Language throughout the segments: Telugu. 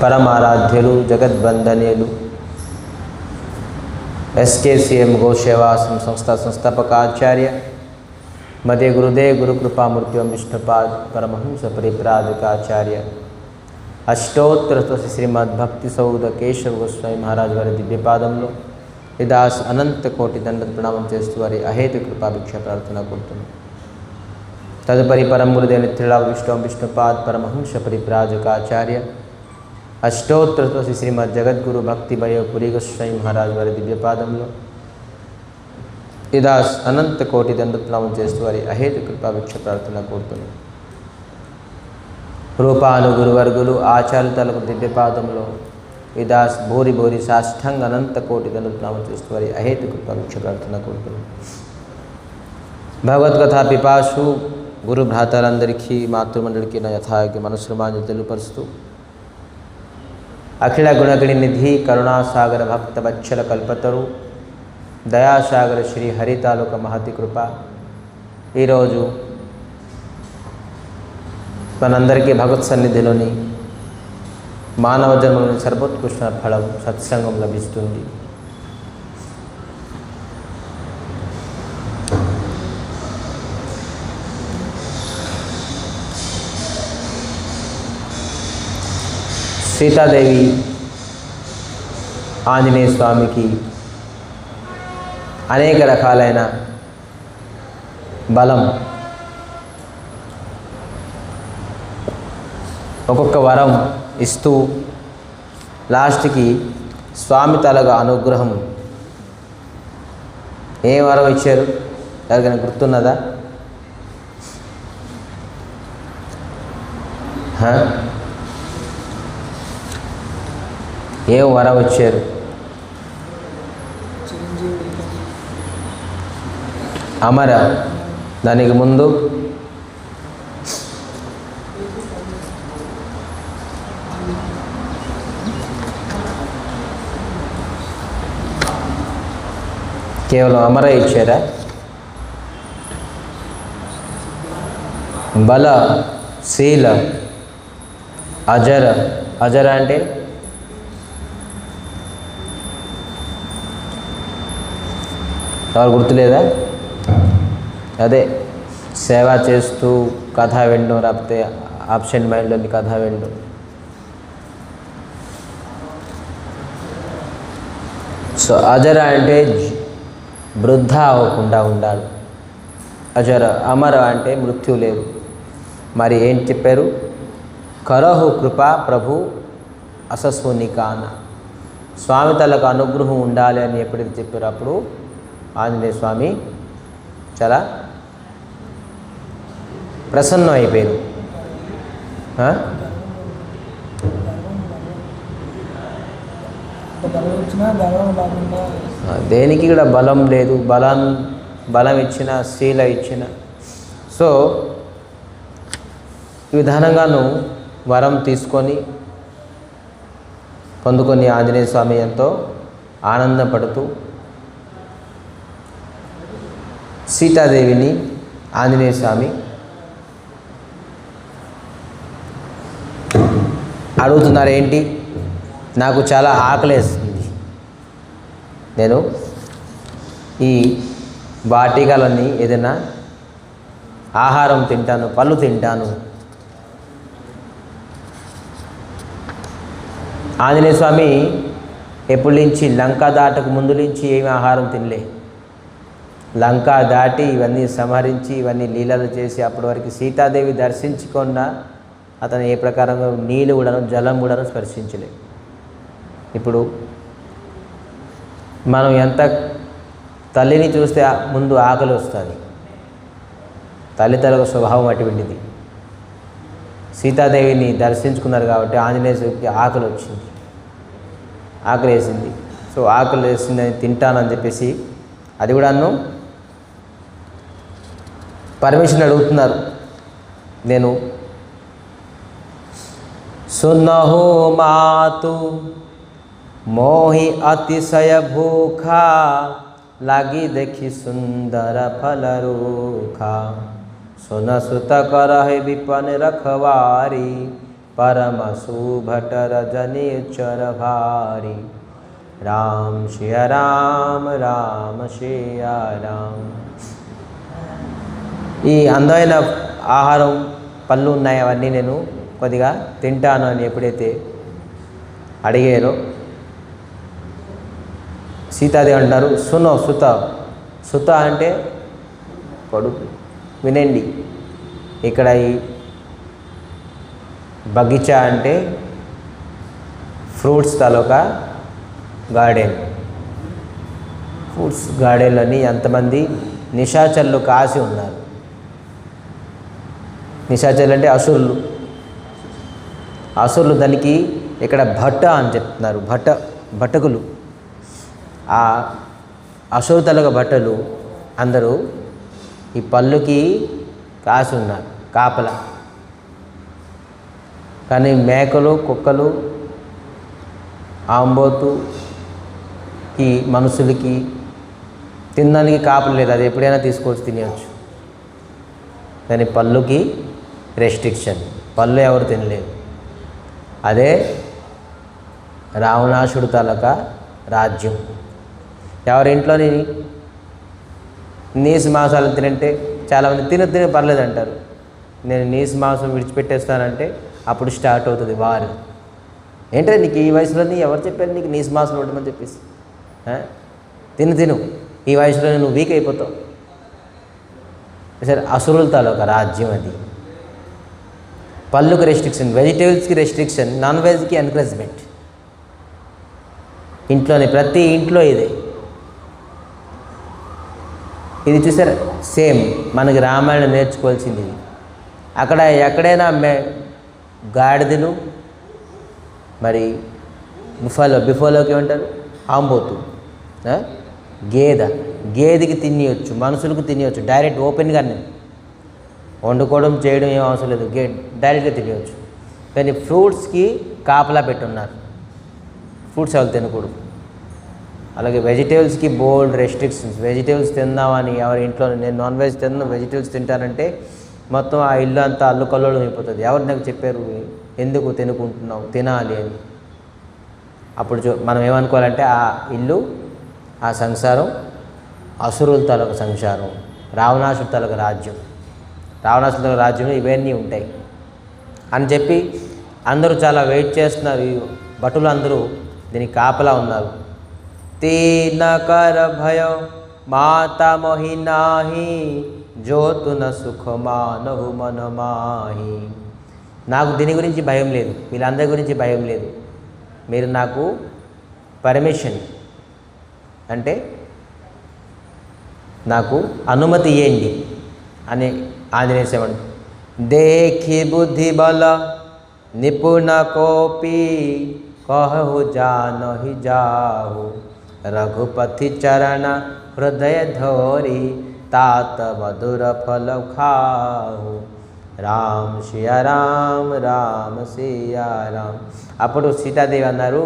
పరమారాధ్యులు జగద్వందనీయులు SKCM గోసేవాసం సంస్థ సంస్థాపకాచార్య మధ్య గురుదేవ్ గురుకృపామూర్తిం విష్ణుపాద్ పరమహంస పరిప్రాజకాచార్య అష్టోత్తర శ్రీమద్భక్తి సౌధ కేశవ గోస్వామి మహారాజ్ వారి దివ్యపాదంలో విదాస్ అనంత కోటి దండ ప్రణామం చేస్తూ వారి అహేతు కృపాభిక్ష ప్రార్థన కోరుతున్నాం. తదుపరి పరమ గురుదేవ్ నిత్యలా విష్ణుపాద్ పరమహంస పరిప్రాజకాచార్య అష్టోత్తర శ్రీమద్ జగద్గురు భక్తి భయ పురి గోస్వామి మహారాజ్ వారి దివ్యపాదంలో విదాస్ అనంత కోటి దండ ప్రణామం చేస్తూ వారి అహేతు కృపాభిక్ష ప్రార్థన కోరుతున్నాం. రూపాను గురువర్గులు ఆచార్యులకు దివ్యపాదంలో విదాస్ భూరి భూరి సాష్టాంగ అనంత కోటి దండప్రణామం చేస్తూ వారి అహేతు కృపాభిక్ష ప్రార్థన కోరుతున్నాం. భగవద్గీత పిపాసు గురు భ్రాతలందరికీ మాతృమండలికి నా యథాయోగ్య మనసుమాంజలి తెలుపరుస్తూ అఖిల గుణగణి నిధి కరుణాసాగర భక్త వత్సల కల్పతరు దయాసాగర శ్రీ హరితాలుక మహతి కృప ఈరోజు మనందరికీ భగవత్ సన్నిధిలోని మానవ జన్మలోని సర్వోత్కృష్ట ఫలం సత్సంగం లభిస్తుంది. సీతాదేవి ఆంజనేయ స్వామికి అనేక రకాలైన బలం, ఒక్కొక్క వరం ఇస్తూ లాస్ట్కి స్వామి తలగా అనుగ్రహం ఏ వరం ఇచ్చారు ఎవరికైనా గుర్తున్నదా? ఏ వరం ఇచ్చారు? అమర. దానికి ముందు కేవలం అమర ఇచ్చారా? బల, శీల, అజర. అజర అంటే ఎవరు గుర్తులేదా? అదే సేవ చేస్తూ కథ వినడం, లేకపోతే ఆబ్సెంట్ మైండ్లోని కథ వినడం. సో అజర అంటే వృద్ధ అవ్వకుండా ఉండాలి. అజర. అమర అంటే మృత్యు లేదు. మరి ఏం చెప్పారు? కరహు కృప ప్రభు అసస్వనికాన. స్వామి తలకు అనుగ్రహం ఉండాలి అని ఎప్పుడైతే చెప్పారో అప్పుడు ఆంజనేయ స్వామి చాలా ప్రసన్నం అయిపోయారు. దేనికి కూడా బలం లేదు. బలం ఇచ్చిన, శీల ఇచ్చిన. సో ఈ విధానంగాను వరం తీసుకొని పొందుకొని ఆంజనేయ స్వామి ఎంతో ఆనందపడుతూ సీతాదేవిని ఆంజనేయ స్వామి అడుగుతున్నారు, ఏంటి నాకు చాలా ఆకలేస్తుంది, నేను ఈ వాటికలన్నీ ఏదైనా ఆహారం తింటాను, పళ్ళు తింటాను. ఆంజనేయ స్వామి ఎప్పటి నుంచి లంక దాటకు ముందు నుంచి ఏమి ఆహారం తినలే. లంక దాటి ఇవన్నీ సంహరించి ఇవన్నీ లీలలు చేసి అప్పటి వరకు సీతాదేవి దర్శించకుండా అతను ఏ ప్రకారంగా నీళ్ళు కూడాను, జలం కూడాను స్పర్శించలే. ఇప్పుడు మనం ఎంత తల్లిని చూస్తే ముందు ఆకలి వస్తుంది. తల్లిదండ్రుల స్వభావం అటువంటిది. సీతాదేవిని దర్శించుకున్నారు కాబట్టి ఆంజనేయ స్వామికి ఆకలి వచ్చింది, ఆకలి వేసింది. సో ఆకలి వేసిందని తింటానని చెప్పేసి అది కూడాను పర్మిషన్ అడుగుతున్నారు. నేను సున్నహో మాతు మోహి అతిశయ భూఖా लागी देखी सुंदर फल रूखा सुन सुत करहि विपन रखवारी परम सुभट रजनी चर भारी राम सिया राम राम सिया राम. ఈ అందమైన ఆహారం పళ్ళు ఉన్నాయి, అవన్నీ నేను కొద్దిగా తింటాను అని ఎప్పుడైతే అడిగారో సీతాదేవి అంటారు సునో సుత. సుత అంటే కొడుకు. వినండి, ఇక్కడ ఈ బగీచా అంటే ఫ్రూట్స్ తాలూకా గార్డెన్. ఫ్రూట్స్ గార్డెన్లోని ఎంతమంది నిశాచరులు కాసి ఉన్నారు. నిశాచరులు అంటే అసురులు. అసురులు దానికి ఇక్కడ భట్ట అని చెప్తున్నారు. భటకులు. ఆ అసురు తలక భట్టలు అందరూ ఈ పళ్ళుకి కాసి ఉన్నారు, కాపల. కానీ మేకలు, కుక్కలు, ఆంబోతు ఈ మనుషులకి తినడానికి కాపలు లేదు. అది ఎప్పుడైనా తీసుకొచ్చి తినవచ్చు. కానీ పళ్ళుకి రెస్ట్రిక్షన్. పళ్ళు ఎవరు తినలేదు. అదే రావణాసుడు తాలూకా రాజ్యం. ఎవరింట్లోని నీసు మాంసాలు తినంటే చాలామంది తిని పర్లేదు అంటారు. నేను నీసు మాంసం విడిచిపెట్టేస్తానంటే అప్పుడు స్టార్ట్ అవుతుంది వారు. ఏంటంటే నీకు ఈ వయసులోని ఎవరు చెప్పారు నీకు నీసు మాంసం ఉండమని చెప్పేసి? తిను ఈ వయసులో నువ్వు వీక్ అయిపోతావు. సరే, అసురుల తాలూకా రాజ్యం అది. పళ్ళుకి రెస్ట్రిక్షన్, వెజిటేబుల్స్కి రెస్ట్రిక్షన్, నాన్ వెజ్కి ఎంకరేజ్మెంట్. ఇంట్లోనే ప్రతి ఇంట్లో ఇదే. ఇది చూసారా, సేమ్ మనకి రామాయణం నేర్చుకోవాల్సింది ఇది. అక్కడ ఎక్కడైనా గాడిదలు, మరి బిఫోలోకి ఏమంటారు, ఆంబోతు, గేదెకి తినేయచ్చు, మనుషులకు తినేయచ్చు. డైరెక్ట్ ఓపెన్గానే వండుకోవడం చేయడం ఏం అవసరం లేదు, డైరెక్ట్గా తినేయచ్చు. కానీ ఫ్రూట్స్కి కాపలా పెట్టున్నారు. ఫ్రూట్స్ ఎవరు తినకూడదు. అలాగే వెజిటేబుల్స్కి బోల్డ్ రెస్ట్రిక్షన్స్. వెజిటేబుల్స్ తిందామని ఎవరి ఇంట్లో నేను నాన్ వెజ్ తిన్నాను, వెజిటేబుల్స్ తింటానంటే మొత్తం ఆ ఇల్లు అంతా అల్లుకల్లోలం అయిపోతుంది. ఎవరు నాకు చెప్పారు ఎందుకు తినుకుంటున్నావు, తినాలి అని? అప్పుడు మనం ఏమనుకోవాలంటే ఆ ఇల్లు, ఆ సంసారం అసురుల తాలూకు సంసారం, రావణాసుడు తాలూకు రాజ్యం. రావణాసుడు తాలూకు రాజ్యంలో ఇవన్నీ ఉంటాయి అని చెప్పి అందరూ చాలా వెయిట్ చేస్తున్నారు. ఈ భటులు అందరూ దీనికి కాపలా ఉన్నారు. తీన కర భయ మాతా మోహినాహి జ్యోతున సుఖమానహు మనమాహి. నాకు దీని గురించి భయం లేదు, వీళ్ళందరి గురించి భయం లేదు. మీరు నాకు పర్మిషన్ అంటే నాకు అనుమతి ఇవ్వండి అని ఆంజనేయ స్వామి. देखी बुद्धि बल निपुण कोपी कहु जानहि जाहु रघुपति चरण हृदय धोरी तात मधुर फल खाहु రామ్ సియా రామ్ రామ్ సియా రామ్. అప్పుడు సీతాదేవి అన్నారు,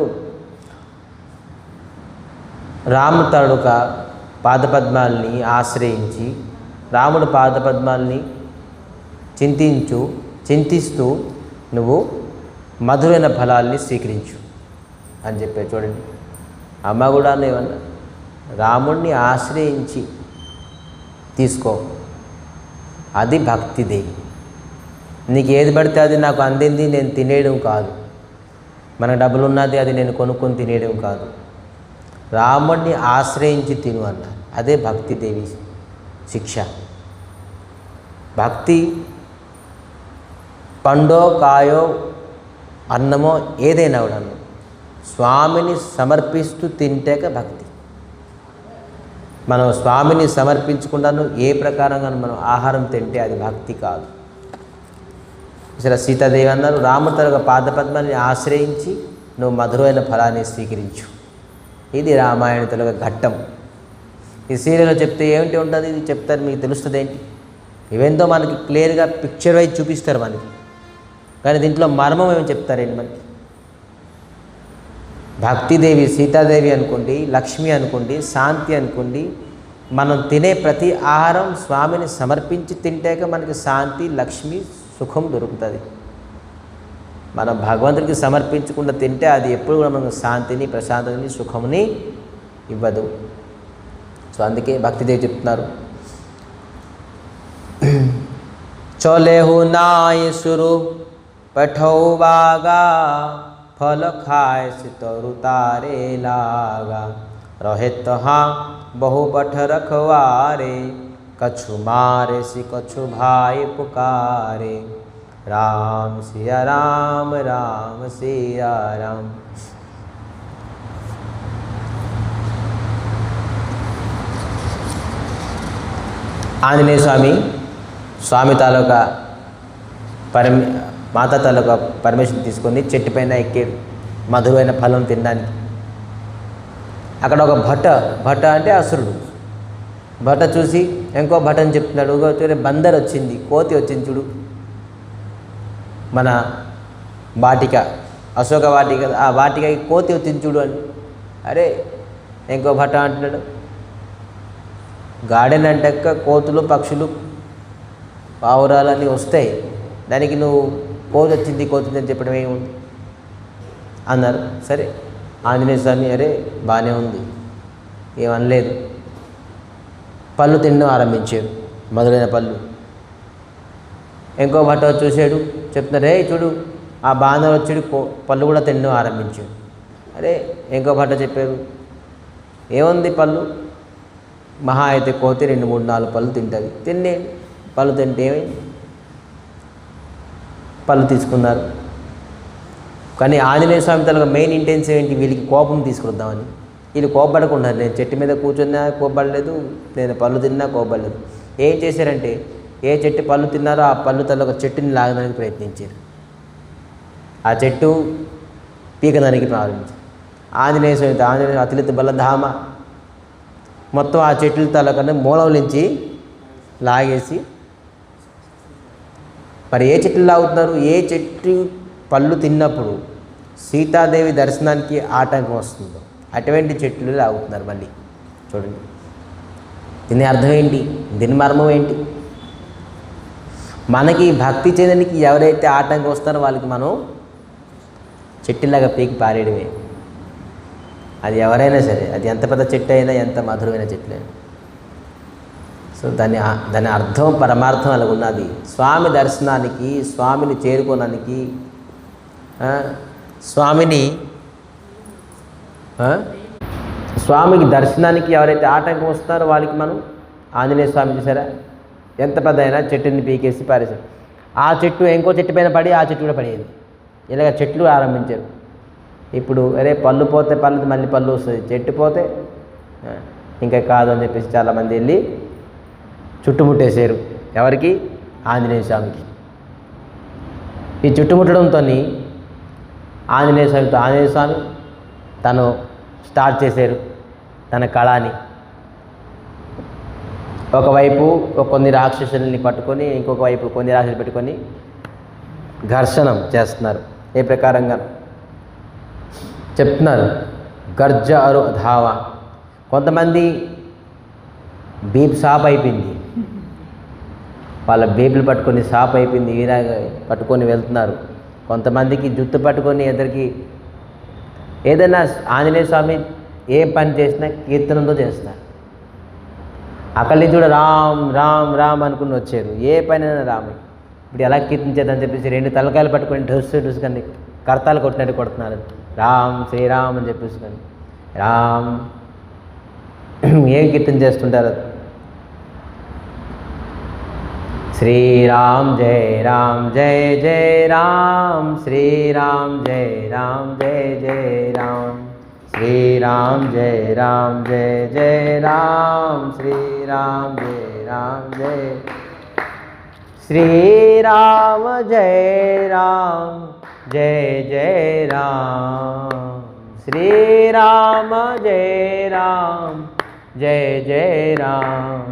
రాము తడుక పాదపద్మాల్ని ఆశ్రయించి రాముడు పాదపద్మాల్ని చింతిస్తూ నువ్వు మధురైన ఫలాల్ని స్వీకరించు అని చెప్పారు. చూడండి, అమ్మ కూడా ఏమన్నా రాముడిని ఆశ్రయించి తీసుకో, అది భక్తిదేవి. నీకు ఏది పడితే అది నాకు అందింది నేను తినేయడం కాదు, మన డబ్బులు ఉన్నది అది నేను కొనుక్కొని తినేయడం కాదు, రాముడిని ఆశ్రయించి తిను అన్నారు. అదే భక్తిదేవి శిక్ష. భక్తి పండో కాయో అన్నమో ఏదైనా కూడా స్వామిని సమర్పిస్తూ తింటేక భక్తి. మనం స్వామిని సమర్పించకుండాను ఏ ప్రకారంగా మనం ఆహారం తింటే అది భక్తి కాదు. సరే, సీతాదేవి అన్నారు, రాముడి తరగ పాదపద్మాన్ని ఆశ్రయించి నువ్వు మధురమైన ఫలాన్ని స్వీకరించు. ఇది రామాయణ తొలగ ఘట్టం. ఈ సీరియల్లో చెప్తే ఏమిటి ఉంటుంది, ఇది చెప్తారు, మీకు తెలుస్తుంది ఏంటి? ఇవేందో మనకి క్లియర్గా పిక్చర్ వైజ్ చూపిస్తారు మనకి, కానీ దీంట్లో మర్మం ఏమి చెప్తారేంటి మనకి? భక్తిదేవి సీతాదేవి అనుకోండి, లక్ష్మి అనుకోండి, శాంతి అనుకోండి, మనం తినే ప్రతి ఆహారం స్వామిని సమర్పించి తింటాక మనకి శాంతి, లక్ష్మి, సుఖం దొరుకుతుంది. మనం భగవంతుడికి సమర్పించకుండా తింటే అది ఎప్పుడు కూడా మనకు శాంతిని, ప్రశాంతతని, సుఖముని ఇవ్వదు. సో అందుకే భక్తిదేవి చెప్తున్నారు, చలేహు నాయ సురు పఠౌ బాగా फल खाए सितरु तारे लागा रहे तहाँ बहु बठ रखवारे कछु मारे सि कछु भाई पुकारे राम सिया राम राम सिया राम. ఆంజనేయ స్వామి తాలూకా మాత తాలూకా పర్మిషన్ తీసుకొని చెట్టు పైన ఎక్కాడు మధురైన ఫలం తినడానికి. అక్కడ ఒక భట అంటే అసురుడు. భట చూసి ఇంకో భట అని చెప్తున్నాడు, బందర్ వచ్చింది, కోతి వచ్చింది చూడు, మన వాటిక, అశోక వాటిక, ఆ వాటికకి కోతి వచ్చింది చూడు అని. అరే ఇంకో భట అంటున్నాడు, గార్డెన్ అంటాక కోతులు, పక్షులు, పావురాలన్నీ వస్తాయి, దానికి నువ్వు కోతి వచ్చింది అని చెప్పడం ఏముంది అన్నారు. సరే ఆంజనేయ స్వామి అరే బాగానే ఉంది ఏమనలేదు, పళ్ళు తినడం ఆరంభించాడు, మొదలైన పళ్ళు. ఇంకో భట చూశాడు, చెప్తున్నారు రే చూడు ఆ బాంధవ వచ్చాడు, పళ్ళు కూడా తినడం ఆరంభించాడు. అరే ఇంకో భట చెప్పారు ఏముంది పళ్ళు, మహా అయితే కోతి 2, 3, 4 పళ్ళు తింటుంది, తిన్నే పళ్ళు తింటే ఏమైంది, పళ్ళు తీసుకున్నారు. కానీ ఆంజనేయ స్వామి తన మెయిన్ ఇంటెన్షన్ ఏంటి, వీళ్ళకి కోపం తీసుకొద్దామని. వీళ్ళు కోపడకుండా, నేను చెట్టు మీద కూర్చున్నా కోపడలేదు, నేను పళ్ళు తిన్నా కోపడలేదు. ఏం చేశారంటే ఏ చెట్టు పళ్ళు తిన్నారో ఆ పళ్ళు తల ఒక చెట్టుని లాగడానికి ప్రయత్నించారు, ఆ చెట్టు పీకడానికి ప్రారంభించారు. ఆంజనేయ స్వామి అతిలిత బలధామ మొత్తం ఆ చెట్ల తలకన్నా మూలం నుంచి లాగేసి, మరి ఏ చెట్లు లాగుతున్నారు, ఏ చెట్టు పళ్ళు తిన్నప్పుడు సీతాదేవి దర్శనానికి ఆటంకం వస్తుందో అటువంటి చెట్లు లాగుతున్నారు. మళ్ళీ చూడండి దీని అర్థం ఏంటి, దీని మర్మం ఏంటి. మనకి భక్తి చేయడానికి ఎవరైతే ఆటంకం వస్తారో వాళ్ళకి మనం చెట్టులాగా పీకి పారేయడమే. అది ఎవరైనా సరే, అది ఎంత పెద్ద చెట్టు అయినా, ఎంత మధురమైన చెట్లు అయినా. సో దాని అర్థం పరమార్థం అలా ఉన్నది. స్వామి దర్శనానికి, స్వామిని చేరుకోవడానికి, స్వామికి దర్శనానికి ఎవరైతే ఆటంకం వస్తారో వాళ్ళకి మనం ఆంజనేయ స్వామి చూసారా ఎంత పెద్ద అయినా చెట్టుని పీకేసి పారేశారు. ఆ చెట్టు ఇంకో చెట్టు పైన పడి ఆ చెట్టు కూడా పడేది. ఇలాగ చెట్లు ఆరంభించారు. ఇప్పుడు అరే పళ్ళు పోతే పళ్ళు మళ్ళీ పళ్ళు వస్తుంది, చెట్టు పోతే ఇంకా కాదు అని చెప్పేసి చాలామంది వెళ్ళి చుట్టుముట్టేశారు. ఎవరికి, ఆంజనేయ స్వామికి. ఈ చుట్టుముట్టడంతో ఆంజనేయ స్వామి తను స్టార్ట్ చేశారు తన కళని. ఒకవైపు కొన్ని రాక్షసుల్ని పట్టుకొని, ఇంకొక వైపు కొన్ని రాక్షసులు పెట్టుకొని ఘర్షణం చేస్తున్నారు. ఏ ప్రకారంగా చెప్తున్నారు, గర్జ అరు ధావా. కొంతమంది బీప్ షాప్ అయిపోయింది, వాళ్ళ బేబులు పట్టుకొని షాప్ అయిపోయింది, ఈయన పట్టుకొని వెళ్తున్నారు. కొంతమందికి జుట్టు పట్టుకొని ఎదురికి ఏదైనా ఆంజనేయ స్వామి ఏ పని చేసినా కీర్తనంతో చేస్తారు. అక్కడి నుంచి కూడా రామ్ రామ్ రామ్ అనుకుని వచ్చారు, ఏ పనైనా రామే. ఇప్పుడు ఎలా కీర్తన చేద్దని చెప్పేసి 2 తలకాయలు పట్టుకొని డ్రెస్ కానీ కర్తాలు కొట్టినట్టు కొడుతున్నారు. రామ్ శ్రీరామ్ అని చెప్పేసి కానీ రామ్ ఏం కీర్తన చేస్తుంటారు. శ్రీరామ్ జయ రామ్ జయ జయ రామ్, శ్రీరామ్ జయ రామ్ జయ జయ రామ్, శ్రీరామ్ జయ రామ్ జయ జయ రామ్, శ్రీరామ్ జయ రామ్ జయ, శ్రీరామ జయ రామ్ జయ జయ రామ్, శ్రీరామ జయ రామ్ జయ జయ రామ్,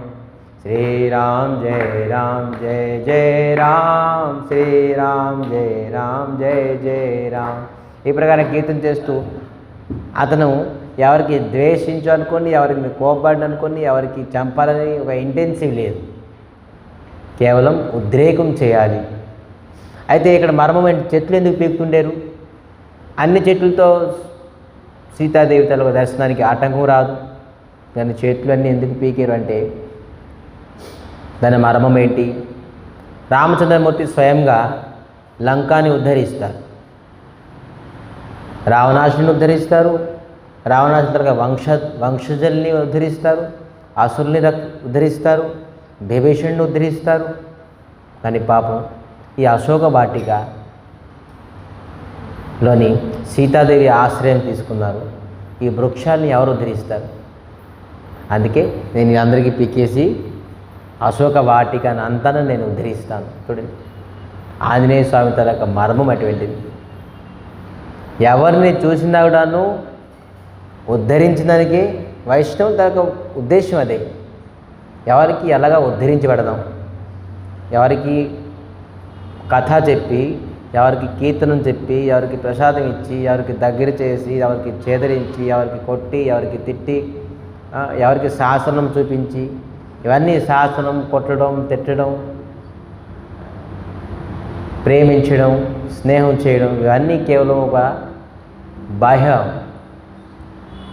శ్రీరామ్ జయ రామ్ జయ జయ రామ్, శ్రీరామ్ జయ రామ్ జయ జయ రామ్. ఈ ప్రకారం కీర్తన చేస్తూ అతను ఎవరికి ద్వేషించాలనుకోని, ఎవరికి కోపపడి అనుకోని, ఎవరికి చంపాలని ఒక ఇంటెన్సివ్ లేదు, కేవలం ఉద్రేకం చేయాలి. అయితే ఇక్కడ మర్మం ఏంటి? చెట్లు ఎందుకు పీకుతుండేరు? అన్ని చెట్లతో సీతాదేవి తల దర్శనానికి ఆటంకం రాదు, కానీ చెట్లు అన్నీ ఎందుకు పీకారు అంటే దాని మర్మం ఏంటి? రామచంద్రమూర్తి స్వయంగా లంకాని ఉద్ధరిస్తారు, రావణాసుని ఉద్ధరిస్తారు, రావణాసుని తర్వాత వంశజల్ని ఉద్ధరిస్తారు, అసురుల్ని ఉద్ధరిస్తారు, విభీషణుని ఉద్ధరిస్తారు. కానీ పాపం ఈ అశోక వాటికలోని సీతాదేవి ఆశ్రయం తీసుకున్నారు. ఈ వృక్షాన్ని ఎవరు ఉద్ధరిస్తారు? అందుకే నేను అందరికీ పీకేసి అశోక వాటికను అంతా నేను ఉద్ధరిస్తాను. చూడండి, ఆంజనేయ స్వామి తల మర్మం అటువంటిది. ఎవరిని చూసినా కూడాను ఉద్ధరించడానికి వైష్ణవం తన ఉద్దేశం అదే. ఎవరికి ఎలాగా ఉద్ధరించబడదాం, ఎవరికి కథ చెప్పి, ఎవరికి కీర్తనం చెప్పి, ఎవరికి ప్రసాదం ఇచ్చి, ఎవరికి దగ్గర చేసి, ఎవరికి చేదరించి, ఎవరికి కొట్టి, ఎవరికి తిట్టి, ఎవరికి శాసనం చూపించి, ఇవన్నీ శాసనం, కొట్టడం, తిట్టడం, ప్రేమించడం, స్నేహం చేయడం, ఇవన్నీ కేవలం ఒక బాహ్య.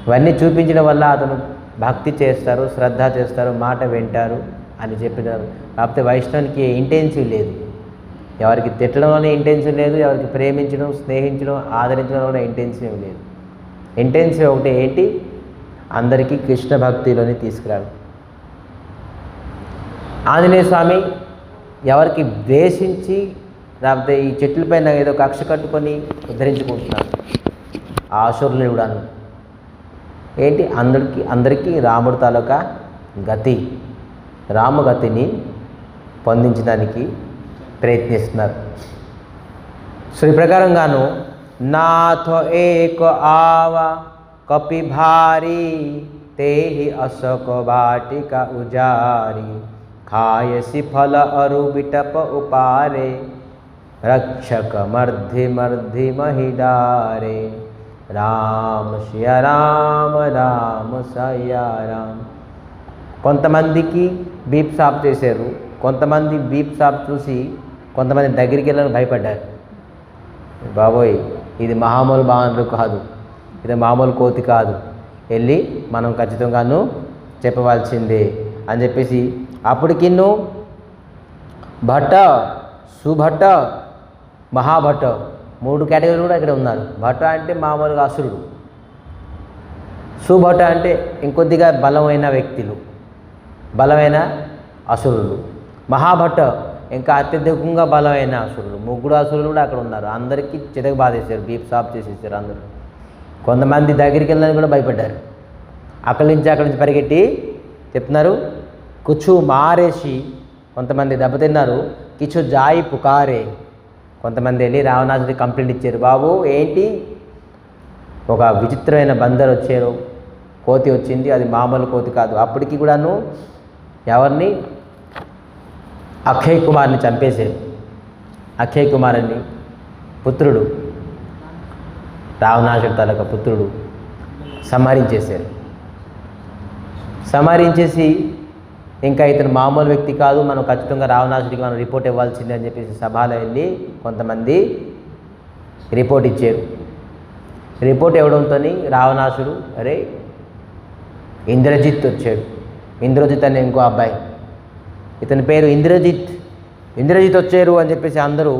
ఇవన్నీ చూపించడం వల్ల అతను భక్తి చేస్తారు, శ్రద్ధ చేస్తారు, మాట వింటారు అని చెప్పినారు. కాకపోతే వైష్ణవునికి ఇంటెన్సివ్ లేదు, ఎవరికి తిట్టడంలోనే ఇంటెన్సివ్ లేదు, ఎవరికి ప్రేమించడం, స్నేహించడం, ఆదరించడంలోనే ఇంటెన్సివ్ లేదు. ఇంటెన్సివ్ ఒకటి ఏంటి? అందరికీ కృష్ణ భక్తిలోని తీసుకురాడు. ఆంజనేయ స్వామి ఎవరికి ద్వేషించి లేకపోతే ఈ చెట్లపైన ఏదో కక్ష కట్టుకొని ఉద్ధరించుకుంటున్నారు. ఆ అసురులు కూడాను ఏంటి? అందరికీ రాముడు తాలూకా గతి, రామగతిని పొందించడానికి ప్రయత్నిస్తున్నారు. సో ఈ ప్రకారంగాను నాథో ఏక ఆవ కపి భారీ తేహి అశోక వాటిక ఉజారి खायसी फल अरु बिटप उपारे रक्षक मर्धि मर्धि महिडारे राम सिया राम राम सया राम. కొంతమందికి బీప్ సాప్ చేశారు, కొంతమంది బీప్ సాప్ చూసి కొంతమంది దగ్గరికి వెళ్ళని భయపడ్డారు. బాబోయ్, ఇది మామూలు బాణలు కాదు, ఇది మామూలు కోతి కాదు, వెళ్ళి మనం ఖచ్చితంగాను చెప్పవలసిందే అని చెప్పేసి అప్పటికిన్ను భట్ట, సుభట్ట, మహాభట్ట 3 కేటగిరీలు కూడా ఇక్కడ ఉన్నారు. భట్ట అంటే మామూలుగా అసురుడు, సుభట్ట అంటే ఇంకొద్దిగా బలమైన వ్యక్తులు, బలమైన అసురులు, మహాభట్ట ఇంకా అత్యధికంగా బలమైన అసురులు. 3 అసురులు కూడా అక్కడ ఉన్నారు. అందరికీ చితక బాధేశారు, బీప్ సాప్ చేసేసారు అందరూ. కొంతమంది దగ్గరికి వెళ్ళడానికి కూడా భయపడ్డారు. అక్కడి నుంచి పరిగెట్టి చెప్తున్నారు, కుచ్చు మారేసి కొంతమంది దెబ్బతిన్నారు, కిచ్చు జాయి పుకారే. కొంతమంది వెళ్ళి రావణాసుడికి కంప్లైంట్ ఇచ్చారు, బాబు ఏంటి ఒక విచిత్రమైన బందర్ వచ్చారు, కోతి వచ్చింది, అది మామూలు కోతి కాదు. అప్పటికి కూడాను ఎవరిని? అక్షయ్ కుమార్ని చంపేశారు. అక్షయ్ కుమార్ అని పుత్రుడు, రావణాసుడి తాలూకా పుత్రుడు సంహరించేశారు. సంహరించేసి ఇంకా ఇతను మామూలు వ్యక్తి కాదు, మనం ఖచ్చితంగా రావణాసుడికి మనం రిపోర్ట్ ఇవ్వాల్సిందే అని చెప్పేసి సభలో వెళ్ళి కొంతమంది రిపోర్ట్ ఇచ్చారు. రిపోర్ట్ ఇవ్వడంతో రావణాసుడు, అరే ఇంద్రజిత్ వచ్చాడు. ఇంద్రజిత్ అనే ఇంకో అబ్బాయి, ఇతని పేరు ఇంద్రజిత్ వచ్చారు అని చెప్పేసి అందరూ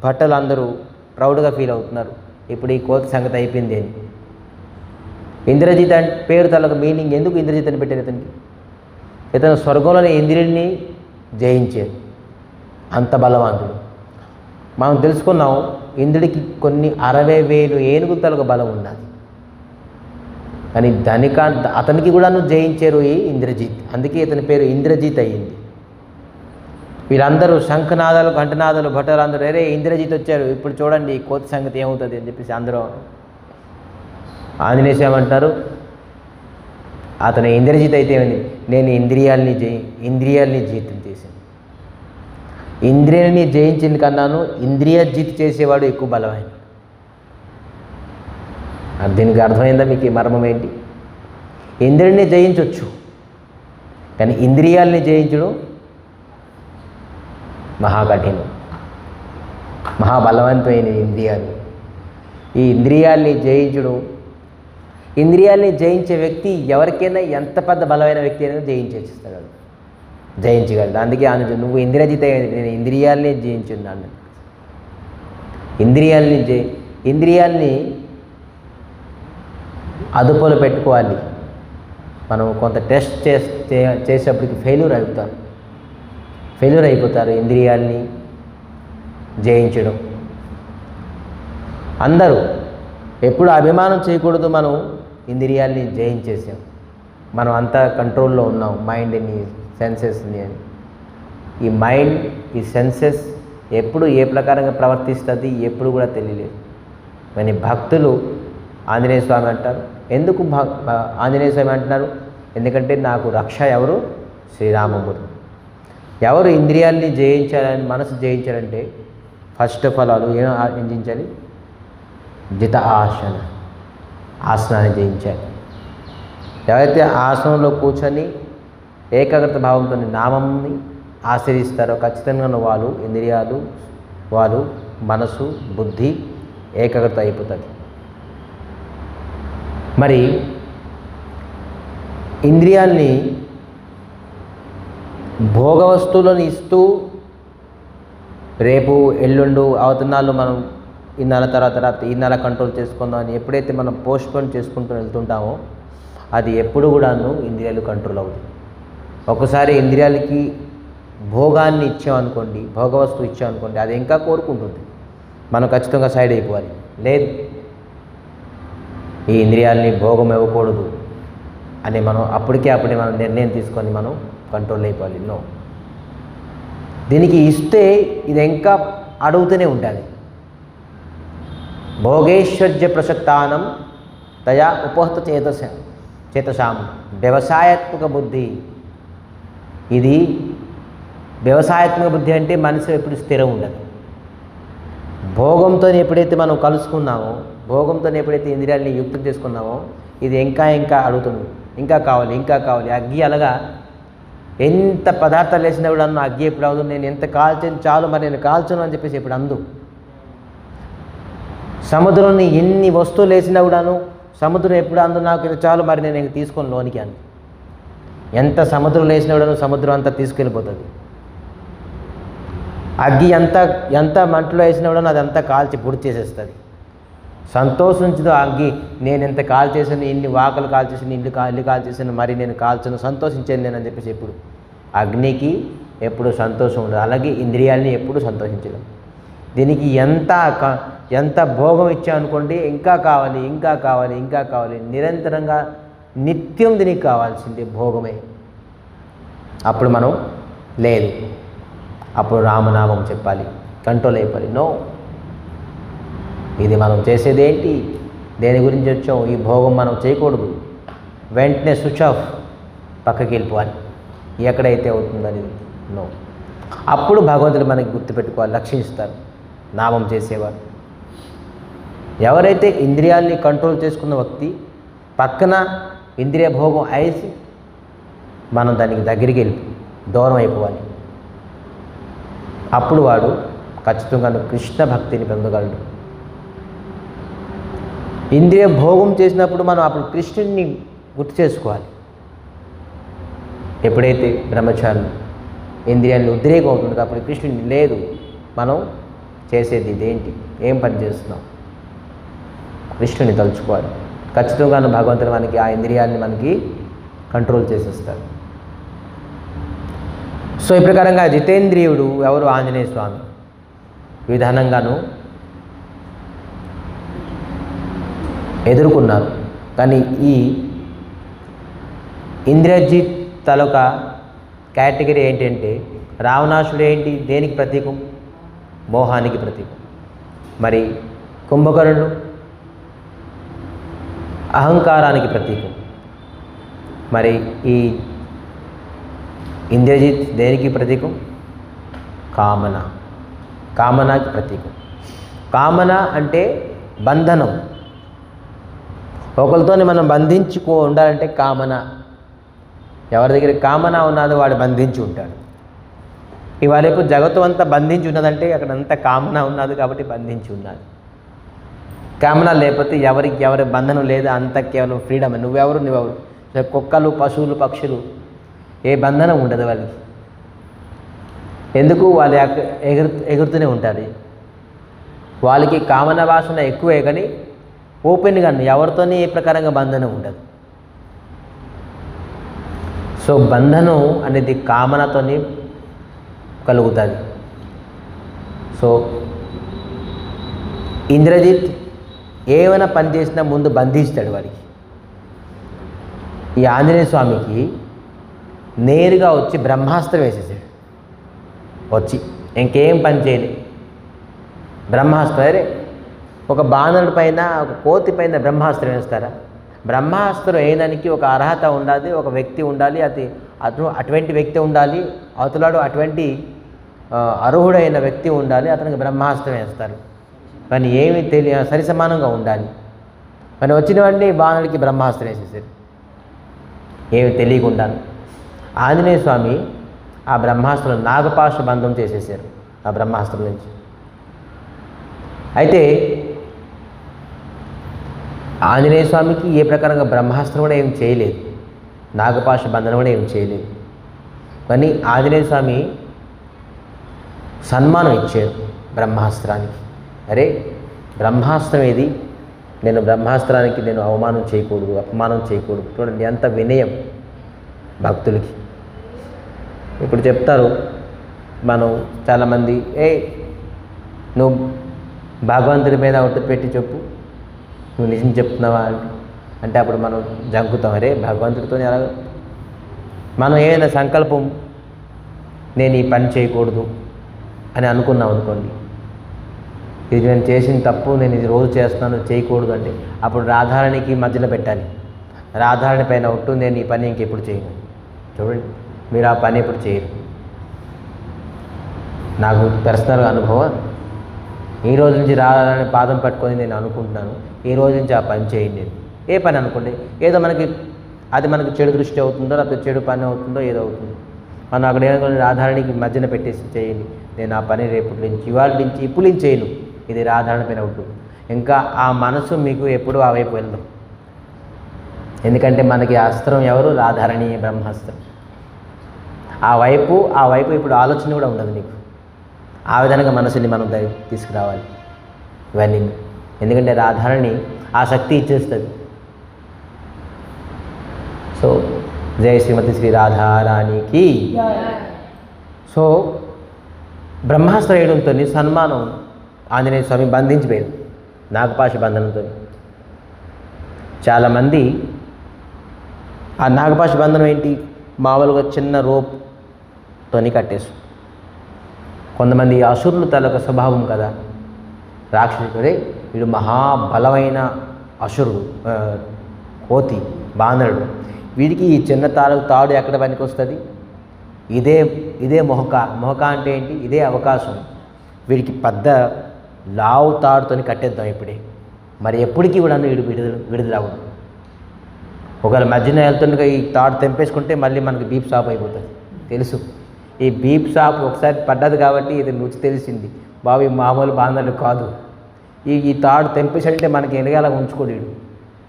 భట్టలు అందరూ ప్రౌడ్గా ఫీల్ అవుతున్నారు. ఇప్పుడు ఈ కోతి సంగతి అయిపోయింది అని. ఇంద్రజిత్ అంటే పేరు తలకు మీనింగ్ ఎందుకు ఇంద్రజిత్ అని పెట్టారు ఇతనికి? ఇతను స్వర్గంలోని ఇంద్రుడిని జయించారు, అంత బలవంతుడు. మనం తెలుసుకున్నాం, ఇంద్రుడికి కొన్ని 60,000 ఏనుగుల తలకు బలం ఉన్నది. కానీ అతనికి కూడా జయించారు ఈ ఇంద్రజిత్, అందుకే ఇతని పేరు ఇంద్రజిత్ అయ్యింది. వీళ్ళందరూ శంఖనాదాలు, ఘంటనాదాలు, భట్టలు అందరూ అరే ఇంద్రజిత్ వచ్చారు, ఇప్పుడు చూడండి కోతి సంగతి ఏమవుతుంది అని చెప్పేసి అందరూ. ఆంజనేయ స్వామి అంటారు, అతను ఇంద్రజిత్ అయితే ఏమైంది? నేను ఇంద్రియాల్ని జీతం చేశాను. ఇంద్రియాలని జయించిన కన్నాను ఇంద్రియజిత్ చేసేవాడు ఎక్కువ బలమైన. దీనికి అర్థమైందా మీకు ఈ మర్మం ఏంటి? ఇంద్రియాన్ని జయించవచ్చు, కానీ ఇంద్రియాలని జయించడం మహాకఠినం. మహాబలవంతమైన ఇంద్రియాలు. ఈ ఇంద్రియాల్ని జయించడం, ఇంద్రియాల్ని జయించే వ్యక్తి ఎవరికైనా ఎంత పెద్ద బలమైన వ్యక్తి అయినా జయించగలడు. అందుకే ఆయన నువ్వు ఇంద్రియజిత, నేను ఇంద్రియాల్ని జయించున్నాను. ఇంద్రియాల్ని అదుపులో పెట్టుకోవాలి. మనం కొంత టెస్ట్ చేసేప్పటికి ఫెయిల్యూర్ అయిపోతారు. ఇంద్రియాల్ని జయించడం అందరూ ఎప్పుడు అభిమానం చేయకూడదు. మనం ఇంద్రియాల్ని జయించేసాం, మనం అంతా కంట్రోల్లో ఉన్నాం, మైండ్ని, సెన్సెస్ని అని. ఈ మైండ్, ఈ సెన్సెస్ ఎప్పుడు ఏ ప్రకారంగా ప్రవర్తిస్తుంది ఎప్పుడు కూడా తెలియలేదు. కానీ భక్తులు ఆంజనేయ స్వామి అంటారు. ఎందుకు ఆంజనేయ స్వామి అంటున్నారు? ఎందుకంటే నాకు రక్ష ఎవరు? శ్రీరామమూర్తి. ఎవరు ఇంద్రియాల్ని జయించాలని, మనసు జయించాలంటే ఫస్ట్ ఆఫ్ ఆల్ వాళ్ళు ఏం జయించాలి? జిత ఆసనాన్ని జయించాలి. ఎవరైతే ఆసనంలో కూర్చొని ఏకాగ్రత భావంతో నామంని ఆశ్రయిస్తారో ఖచ్చితంగా వాళ్ళు ఇంద్రియాలు, వాళ్ళు మనసు, బుద్ధి ఏకాగ్రత అయిపోతుంది. మరి ఇంద్రియాల్ని భోగ వస్తువులను ఇస్తూ రేపు ఎల్లుండు అవతనాళ్ళు మనం ఈ నెల తర్వాత ఈ నెల కంట్రోల్ చేసుకుందాం అని ఎప్పుడైతే మనం పోస్ట్పోన్ చేసుకుంటూ వెళ్తుంటామో అది ఎప్పుడు కూడాను ఇంద్రియాలు కంట్రోల్ అవుతుంది. ఒకసారి ఇంద్రియాలకి భోగాన్ని ఇచ్చామనుకోండి, భోగ వస్తువు ఇచ్చామనుకోండి, అది ఇంకా కోరుకుంటుంది. మనం ఖచ్చితంగా సైడ్ అయిపోవాలి. లేదు, ఈ ఇంద్రియాలని భోగం ఇవ్వకూడదు అని మనం అప్పటికే మనం నిర్ణయం తీసుకొని మనం కంట్రోల్ అయిపోవాలి. నో, దీనికి ఇస్తే ఇది ఇంకా అడుగుతూనే ఉంటుంది. భోగేశ్వర్య ప్రసక్తానం తయా ఉపహత చేతసాం వ్యవసాయాత్మక బుద్ధి. ఇది వ్యవసాయాత్మక బుద్ధి అంటే మనసు ఎప్పుడు స్థిరం ఉండదు. భోగంతో ఎప్పుడైతే మనం కలుసుకున్నామో, భోగంతో ఎప్పుడైతే ఇంద్రియాలని యుక్తం చేసుకున్నామో ఇది ఇంకా అడుగుతుంది. ఇంకా కావాలి. అగ్గి అలాగా ఎంత పదార్థాలు వేసినా కూడా అన్న అగ్గి ఎప్పుడు అవుతుంది, నేను ఎంత కాల్చాను చాలు, మరి నేను కాల్చను అని చెప్పేసి ఇప్పుడు అందు. సముద్రంని ఎన్ని వస్తువులు వేసినా కూడాను సముద్రం ఎప్పుడు అందు, నాకు ఇది చాలు, మరి నేను తీసుకొని లోనికి అని. ఎంత సముద్రంలో వేసినా కూడాను సముద్రం అంతా తీసుకెళ్ళిపోతుంది. అగ్గి ఎంత మంటలో వేసినా కూడా అదంతా కాల్చి పొడి చేసేస్తుంది. సంతోషించదు అగ్గి, నేను ఎంత కాల్ చేశాను, ఇన్ని వాకలు కాల్ చేశాను, ఇల్లు కాల్ చేశాను, మరి నేను కాల్చను, సంతోషించాను నేను అని చెప్పేసి ఎప్పుడు అగ్నికి ఎప్పుడు సంతోషం ఉండదు. అలాగే ఇంద్రియాలని ఎప్పుడు సంతోషించలేము. దీనికి ఎంత భోగం ఇచ్చామనుకోండి ఇంకా కావాలి, నిరంతరంగా నిత్యం దీనికి కావాల్సింది భోగమే. అప్పుడు మనం లేదు, అప్పుడు రామనామం చెప్పాలి, కంట్రోల్ అయిపోయి. నో, ఇది మనం చేసేది ఏంటి, దేని గురించి వచ్చాం, ఈ భోగం మనం చేయకూడదు. వెంటనే స్విచ్ ఆఫ్, పక్కకి వెళ్ళిపోవాలి, ఎక్కడైతే అవుతుందని. నో, అప్పుడు భగవంతుడు మనకి గుర్తుపెట్టుకోవాలి, రక్షిస్తారు నామం చేసేవారు. ఎవరైతే ఇంద్రియాల్ని కంట్రోల్ చేసుకున్న వ్యక్తి పక్కన ఇంద్రియ భోగం అయ్యేసి మనం దానికి దగ్గరికి వెళ్ళి దూరం అయిపోవాలి. అప్పుడు వాడు ఖచ్చితంగా కృష్ణ భక్తిని పొందగలడు. ఇంద్రియ భోగం చేసినప్పుడు మనం అప్పుడు కృష్ణుడిని గుర్తు చేసుకోవాలి. ఎప్పుడైతే బ్రహ్మచారులు ఇంద్రియాన్ని ఉద్రేకం అవుతుంది అప్పుడు కృష్ణుడిని లేదు, మనం చేసేది ఇదేంటి, ఏం పని చేస్తున్నాం, కృష్ణుని తలుచుకోవాలి. ఖచ్చితంగా భగవంతుడు మనకి ఆ ఇంద్రియాన్ని మనకి కంట్రోల్ చేసేస్తాడు. సో ఈ ప్రకారంగా జితేంద్రియుడు ఎవరు? ఆంజనేయ స్వామి. ఈ విధానంగాను ఎదుర్కొన్నారు. కానీ ఈ ఇంద్రజిత్ తాలూకా కేటగిరీ ఏంటంటే రావణాసుడు ఏంటి, దేనికి ప్రతీకం? మోహానికి ప్రతీకం. మరి కుంభకర్ణుడు అహంకారానికి ప్రతీకం. మరి ఈ ఇంద్రజిత్ దేనికి ప్రతీకం? కామనకి ప్రతీకం. కామన అంటే బంధనం. ఒకరితోని మనం ఉండాలంటే కామన. ఎవరి దగ్గర కామన ఉన్నదో వాడు బంధించి ఉంటాడు. ఇవాళ రేపు జగత్తు అంతా బంధించి ఉన్నదంటే అక్కడంతా కామన ఉన్నది కాబట్టి బంధించి ఉన్నది. కామన లేకపోతే ఎవరి బంధనం లేదు, అంత కేవలం ఫ్రీడమ్. నువ్వెవరు కుక్కలు, పశువులు, పక్షులు ఏ బంధనం ఉండదు వాళ్ళకి. ఎందుకు? వాళ్ళు ఎగురుతూనే ఉంటారు. వాళ్ళకి కామన వాసన ఎక్కువే కానీ ఓపెన్గా ఎవరితోనే ఏ ప్రకారంగా బంధనం ఉండదు. సో బంధనం అనేది కామనతోని కలుగుతుంది. సో ఇంద్రజిత్ ఏమైనా పని చేసినా ముందు బంధిస్తాడు వాడికి. ఈ ఆంజనేయ స్వామికి నేరుగా వచ్చి బ్రహ్మాస్త్రం వేసేసాడు. వచ్చి ఇంకేం పని చేయలే, బ్రహ్మాస్త్రం. అరే ఒక బాణుడి పైన, ఒక కోతి పైన బ్రహ్మాస్త్రం వేస్తారా? బ్రహ్మాస్త్రం వేయడానికి ఒక అర్హత ఉండాలి, ఒక వ్యక్తి ఉండాలి, అటువంటి వ్యక్తి ఉండాలి, అవతలాడు అటువంటి అర్హుడైన వ్యక్తి ఉండాలి, అతనికి బ్రహ్మాస్త్రం వేస్తారు. కానీ ఏమి సరి సమానంగా ఉండాలి. కానీ వచ్చినవన్నీ బాణుడికి బ్రహ్మాస్త్రం వేసేసారు, ఏమి తెలియకుండా. ఆంజనేయ స్వామి ఆ బ్రహ్మాస్త్రం నాగపాశ బంధం చేసేసారు ఆ బ్రహ్మాస్త్రం నుంచి. అయితే ఆంజనేయ స్వామికి ఏ ప్రకారంగా బ్రహ్మాస్త్రం కూడా ఏం చేయలేదు, నాగపాశ బంధనం కూడా ఏం చేయలేదు. కానీ ఆంజనేయ స్వామి సన్మానం ఇచ్చారు బ్రహ్మాస్త్రానికి. అరే బ్రహ్మాస్త్రం ఏది, నేను బ్రహ్మాస్త్రానికి నేను అవమానం చేయకూడదు, అపమానం చేయకూడదు. చూడండి ఎంత వినయం భక్తులకి. ఇప్పుడు చెప్తారు మనం చాలామంది, నువ్వు భగవంతుడి మీద ఒట్టు పెట్టి చెప్పు, నువ్వు నిజం చెప్తున్నావా అంటే అప్పుడు మనం జంకుతాం. అరే భగవంతుడితో ఎలా మనం ఏదైనా సంకల్పం, నేను ఈ పని చేయకూడదు అని అనుకున్నాం అనుకోండి, ఇది నేను చేసిన తప్పు, నేను ఇది రోజు చేస్తున్నాను, చేయకూడదు అంటే అప్పుడు రాధారాణికి మధ్యలో పెట్టాలి. రాధారాణి పైన ఒట్టు, నేను ఈ పని ఇంకెప్పుడు చేయను. చూడండి మీరు ఆ పని ఎప్పుడు చేయరు. నాకు పర్సనల్గా అనుభవం, ఈ రోజు నుంచి రాధారాణి పాదం పట్టుకొని నేను అనుకుంటున్నాను, ఈ రోజు నుంచి ఆ పని చేయండి. నేను ఏ పని అనుకోండి, ఏదో అది మనకి చెడు దృష్టి అవుతుందో, లేకపోతే చెడు పని అవుతుందో, ఏదో అవుతుందో, మనం అక్కడ ఏమనుకోండి రాధారాణికి మధ్యన పెట్టేసి చేయండి, నేను ఆ పని రేపటి నుంచి, ఇవాళ నుంచి, ఇప్పుడు నుంచి చేయను, ఇది రాధారాణి పైన ఒట్టు. ఇంకా ఆ మనసు మీకు ఎప్పుడూ ఆ వైపు వెళ్దాం. ఎందుకంటే మనకి అస్త్రం ఎవరు? రాధారాణి బ్రహ్మాస్త్రం. ఆ వైపు ఇప్పుడు ఆలోచన కూడా ఉండదు నీకు. ఆ విధంగా మనసుని మనం తీసుకురావాలి ఇవన్నీ. ఎందుకంటే రాధారాణి ఆ శక్తి ఇచ్చేస్తుంది. సో జయ శ్రీమతి శ్రీ రాధారాణికి. సో బ్రహ్మాస్త్ర వేయడంతో సన్మానం ఆంజనేయ స్వామి బంధించిపోయాడు నాగపాశ బంధనంతో. చాలామంది ఆ నాగపాశ బంధనం ఏంటి, మామూలుగా చిన్న రోప్తోని కట్టేసు. కొంతమంది అసురులు తలొక స్వభావం కదా, రాక్షసుడే వీడు మహాబలమైన అసురుడు, కోతి, బాంధవుడు, వీడికి ఈ చిన్న తాడు ఎక్కడ పనికి వస్తుంది? ఇదే మొహక అంటే ఏంటి? ఇదే అవకాశం. వీడికి పెద్ద లావు తాడుతోని కట్టేద్దాం ఇప్పుడే, మరి ఎప్పటికీ కూడా వీడు విడుదలవ్వదు. ఒకవేళ మధ్యన వెళ్తుండగా ఈ తాడు తెంపేసుకుంటే మళ్ళీ మనకి బీప్ షాప్ అయిపోతుంది. తెలుసు ఈ బీప్ షాప్ ఒకసారి పడ్డది కాబట్టి ఇది రుచి తెలిసింది. బాబు మామూలు బాంధవుడు కాదు, ఈ తాడు తెంపేసంటే మనకి ఎనగాల ఉంచుకోడు,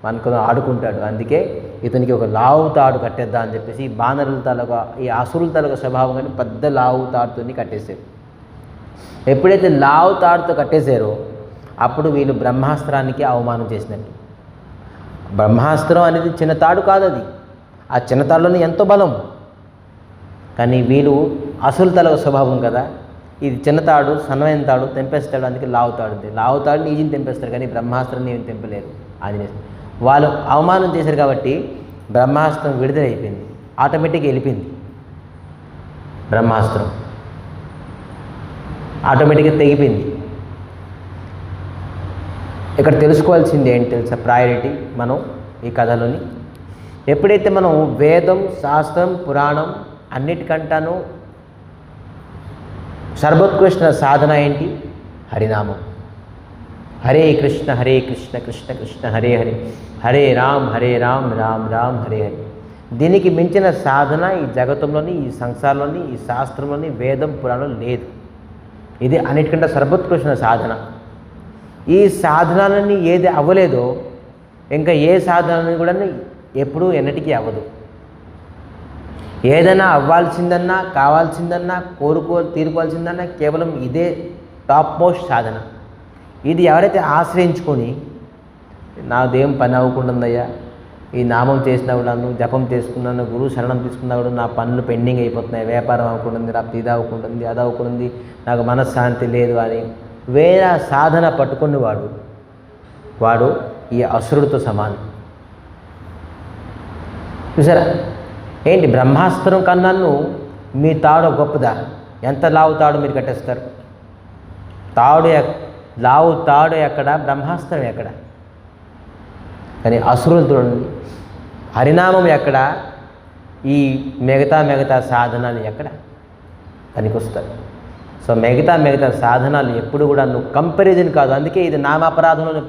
మనకు ఆడుకుంటాడు. అందుకే ఇతనికి ఒక లావు తాడు కట్టేద్దాం అని చెప్పేసి ఈ బానరుల తలగా, ఈ అసురుల తలగా స్వభావం కానీ పెద్ద లావు తాడుతో కట్టేశారు. ఎప్పుడైతే లావు తాడుతో కట్టేశారో అప్పుడు వీళ్ళు బ్రహ్మాస్త్రానికి అవమానం చేసినట్టు. బ్రహ్మాస్త్రం అనేది చిన్న తాడు కాదు, అది ఆ చిన్న తాడులోనే ఎంతో బలం. కానీ వీళ్ళు అసురుల తలగా స్వభావం కదా, ఇది చిన్న తాడు, సన్నమైన తాడు తెంపేస్తాడు, అందుకే లావు తాడుని ఈజీని తెంపేస్తారు. కానీ బ్రహ్మాస్త్రాన్ని ఏమి తెంపలేరు ఆంజనేయ. వాళ్ళు అవమానం చేశారు కాబట్టి బ్రహ్మాస్త్రం విడుదలైపోయింది, ఆటోమేటిక్గా వెళ్ళిపోయింది. బ్రహ్మాస్త్రం ఆటోమేటిక్గా తెగిపోయింది. ఇక్కడ తెలుసుకోవాల్సింది ఏంటి తెలుసా? ప్రయారిటీ మనం ఈ కథలోని ఎప్పుడైతే మనం వేదం, శాస్త్రం, పురాణం అన్నిటికంటాను సర్వోత్కృష్ట సాధన ఏంటి? హరినామం. హరే కృష్ణ కృష్ణ కృష్ణ హరే హరే, హరే రామ్ రామ్ రామ్ హరే హరే. దీనికి మించిన సాధన ఈ జగత్తులోని, ఈ సంసారంలోని, ఈ శాస్త్రంలోని, వేదం పురాణంలో లేదు. ఇది అన్నిటికంటే సర్వోత్కృష్ణ సాధన. ఈ సాధనాలన్నీ ఏది అవ్వలేదో ఇంకా ఏ సాధనని కూడా ఎప్పుడూ ఎన్నటికీ అవ్వదు. ఏదైనా అవ్వాల్సిందన్నా, కావాల్సిందన్నా, తీరుకోవాల్సిందన్నా కేవలం ఇదే టాప్ మోస్ట్ సాధన. ఇది ఎవరైతే ఆశ్రయించుకొని నాదేం పని అవ్వకుండాదయ్యా, ఈ నామం చేసినా కూడాను, జపం చేసుకున్నాను, గురువు శరణం తీసుకున్నా కూడా నా పనులు పెండింగ్ అయిపోతున్నాయి, వ్యాపారం అవ్వకుంటుంది, లేకపోతే ఇది అవ్వకుంటుంది, అది అవ్వకుంటుంది, నాకు మనశ్శాంతి లేదు అని వేరే సాధన పట్టుకుని వాడు ఈ అసురుడితో సమానం. చూసారా ఏంటి, బ్రహ్మాస్త్రం కన్నాను మీ తాడు గొప్పదా? ఎంత లావు తాడు మీరు కట్టేస్తారు? లావు తాడు ఎక్కడ, బ్రహ్మాస్త్రం ఎక్కడ? కానీ అసురులు చూడండి, హరినామం ఎక్కడ, ఈ మిగతా సాధనాలు ఎక్కడ పనికొస్తారు? సో మిగతా సాధనాలు ఎప్పుడు కూడా నువ్వు కంపారిజన్ కాదు. అందుకే ఇది నామాపరాధంలో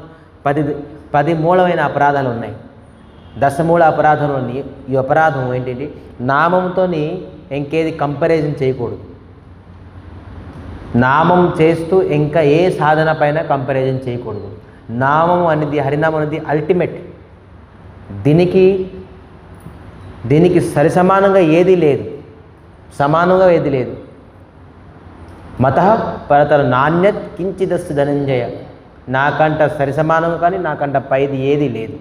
10 మూలమైన అపరాధాలు ఉన్నాయి. 10 మూల అపరాధంలోని ఈ అపరాధం ఏంటంటే నామంతో ఇంకేది కంపారిజన్ చేయకూడదు. నామం చేస్తూ ఇంకా ఏ సాధన పైన కంపారిజన్ చేయకూడదు. నామం అనేది, హరినామం అనేది అల్టిమేట్. దీనికి సరిసమానంగా ఏదీ లేదు, సమానంగా ఏది లేదు. మతః పరతర నాణ్యత్ కించిదస్సు ధనంజయ. నాకంట సరిసమానం కానీ నాకంట పైది ఏదీ లేదు.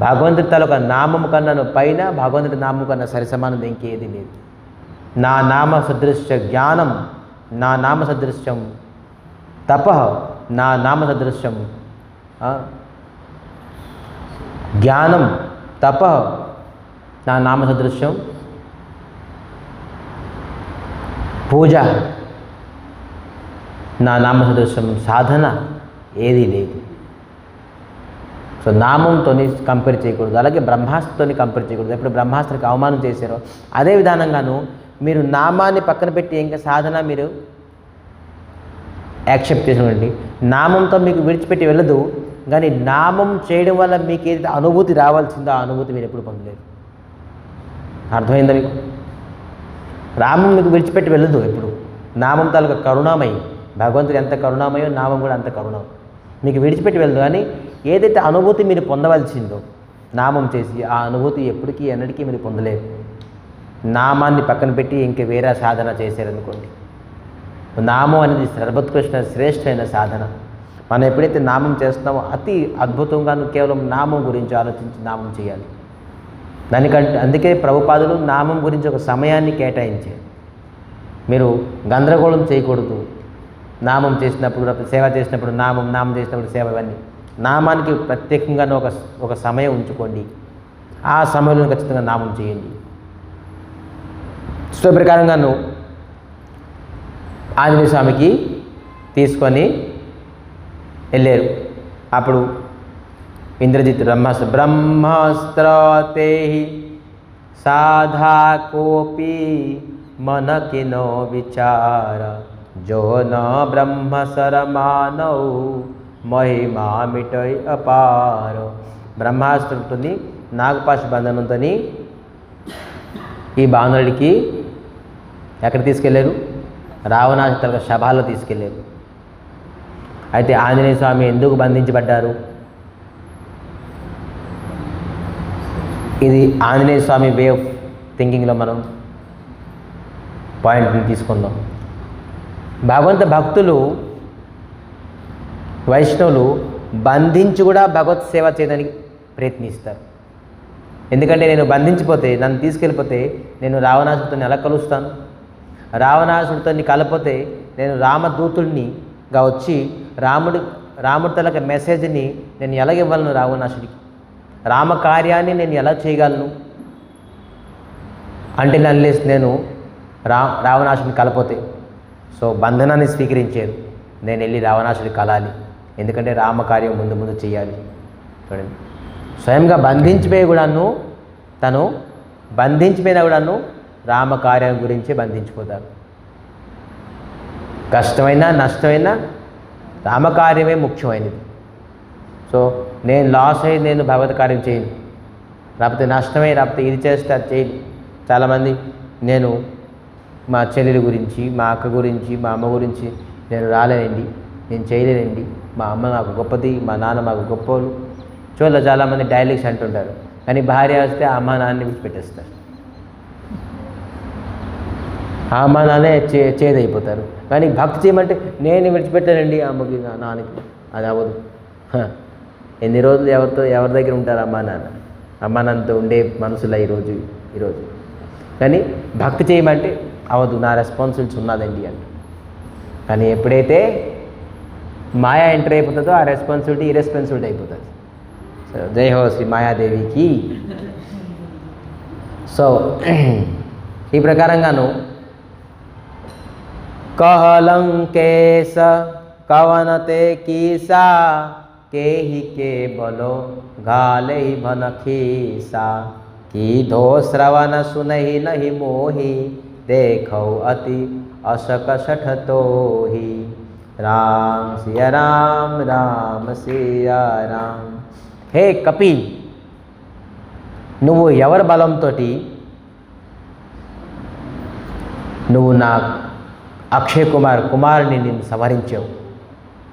భగవంతుడి తాలూకా నామం కన్నా పైన, భగవంతుడి నామం కన్నా సరిసమానం ఇంకేది లేదు. నా నామ సదృశ్య జ్ఞానం, నా నామ సదృశ్యం తపః, నా నామ సదృశ్యం జ్ఞానం తపః, నా నామ సదృశ్యం పూజ, నా నామ సదృశ్యం సాధన ఏదీ లేదు. సో నామంతో కంపేర్ చేయకూడదు. అలాగే బ్రహ్మాస్త్రంతో కంపేర్ చేయకూడదు. ఎప్పుడు బ్రహ్మాస్త్రానికి అవమానం చేశారో అదే విధానంగాను మీరు నామాన్ని పక్కన పెట్టి ఇంకా సాధన మీరు యాక్సెప్ట్ చేసినండి. నామంతో మీకు విడిచిపెట్టి వెళ్ళదు. కానీ నామం చేయడం వల్ల మీకు ఏదైతే అనుభూతి రావాల్సిందో ఆ అనుభూతి మీరు ఎప్పుడు పొందలేరు. అర్థమైందా మీకు? నామం మీకు విడిచిపెట్టి వెళ్ళదు ఎప్పుడు. నామం తాలూకా కరుణామయం. భగవంతుడు ఎంత కరుణామయో నామం కూడా అంత కరుణం. మీకు విడిచిపెట్టి వెళ్ళదు. కానీ ఏదైతే అనుభూతి మీరు పొందవలసిందో నామం చేసి ఆ అనుభూతి ఎప్పటికీ ఎన్నటికీ మీరు పొందలేరు. నామాన్ని పక్కన పెట్టి ఇంక వేరే సాధన చేశారనుకోండి. నామం అనేది సర్వోత్కృష్ణ శ్రేష్టమైన సాధన. మనం ఎప్పుడైతే నామం చేస్తున్నామో అతి అద్భుతంగాను కేవలం నామం గురించి ఆలోచించి నామం చేయాలి. దానికంటే అందుకే ప్రభుపాదులు నామం గురించి ఒక సమయాన్ని కేటాయించారు. మీరు గందరగోళం చేయకూడదు. నామం చేసినప్పుడు, సేవ చేసినప్పుడు నామం చేసినప్పుడు సేవ, ఇవన్నీ నామానికి ప్రత్యేకంగానే ఒక సమయం ఉంచుకోండి. ఆ సమయంలో ఖచ్చితంగా నామం చేయండి. సో ప్రకారంగాను ఆంజనేయ స్వామికి తీసుకొని వెళ్ళారు. అప్పుడు ఇంద్రజిత్ బ్రహ్మాస్త్రతే సాధా కోపి మనకినో విచార జో న బ్రహ్మ సరమానౌ మహిమా మిటై అపార. బ్రహ్మాస్త్రంతో నాగపాశ బంధనంతో ఈ బాణుడికి ఎక్కడ తీసుకెళ్ళారు? రావణాసురుడి సభలో తీసుకెళ్ళారు. అయితే ఆంజనేయ స్వామి ఎందుకు బంధించబడ్డారు? ఇది ఆంజనేయ స్వామి వే ఆఫ్ థింకింగ్లో మనం పాయింట్ని తీసుకుందాం. భగవంత భక్తులు, వైష్ణవులు బంధించి కూడా భగవత్ సేవ చేయడానికి ప్రయత్నిస్తారు. ఎందుకంటే నేను బంధించిపోతే, నన్ను తీసుకెళ్ళిపోతే నేను రావణాసుడితో ఎలా కలుస్తాను? రావణాసుడితో కలపోతే నేను రామదూతుడినిగా వచ్చి రాముడి తలక మెసేజ్ని నేను ఎలాగివ్వగలను? రావణాసుడికి రామకార్యాన్ని నేను ఎలా చేయగలను? అంటే నేను రావణాసుడిని కలపోతే. సో బంధనాన్ని స్వీకరించారు. నేను వెళ్ళి రావణాసుడి కలాలి, ఎందుకంటే రామకార్యం ముందు చేయాలి. చూడండి, స్వయంగా బంధించిపోయి కూడాను, తను బంధించిపోయినా కూడాను రామకార్యం గురించి బంధించిపోతారు. కష్టమైనా నష్టమైనా రామకార్యమే ముఖ్యమైనది. సో నేను లాస్ అయ్యి నేను భగవత్ కార్యం చేయను. లేకపోతే నష్టమే, లేకపోతే ఇది చేస్తే అది చేయి. చాలామంది నేను మా చెల్లెల గురించి, మా అక్క గురించి, మా అమ్మ గురించి నేను రాలేనండి, నేను చేయలేనండి, మా అమ్మ నాకు గొప్పది, మా నాన్న మాకు గొప్పోళ్ళు. చూడలే చాలామంది డైలాగ్స్ అంటుంటారు. కానీ భార్య వస్తే ఆ అమ్మ నాన్నని విడిచిపెట్టేస్తారు. ఆ అమ్మ నాన్నే చేదైపోతారు. కానీ భక్తి చేయమంటే నేను విడిచిపెట్టానండి అమ్మకి నాన్నకి, అది అవ్వదు. ఎన్ని రోజులు ఎవరి దగ్గర ఉంటారు అమ్మా నాన్నతో ఉండే మనసులా ఈరోజు. కానీ భక్తి చేయమంటే అవదు, నా రెస్పాన్సిబిలిటీస్ ఉన్నదండి అంటే. కానీ ఎప్పుడైతే మాయా ఎంటర్ అయిపోతుందో ఆ రెస్పాన్సిబిలిటీ ఇర్రెస్పాన్సిబిలిటీ అయిపోతుంది. సో జై హో శ్రీ మాయాదేవికి. సో ఈ ప్రకారంగాను कहलंकेश कवनते कीसा केहि के बलो घाले भनखीसा की धो श्रवण सुनहि नहीं मोहि देखो अति अशक सठ तोहि राम सिया राम राम सिया राम. हे कपि, నువ్వు ఎవరి బలంతో నువ్వు నా అక్షయ్ కుమారుని నేను సంహరించావు.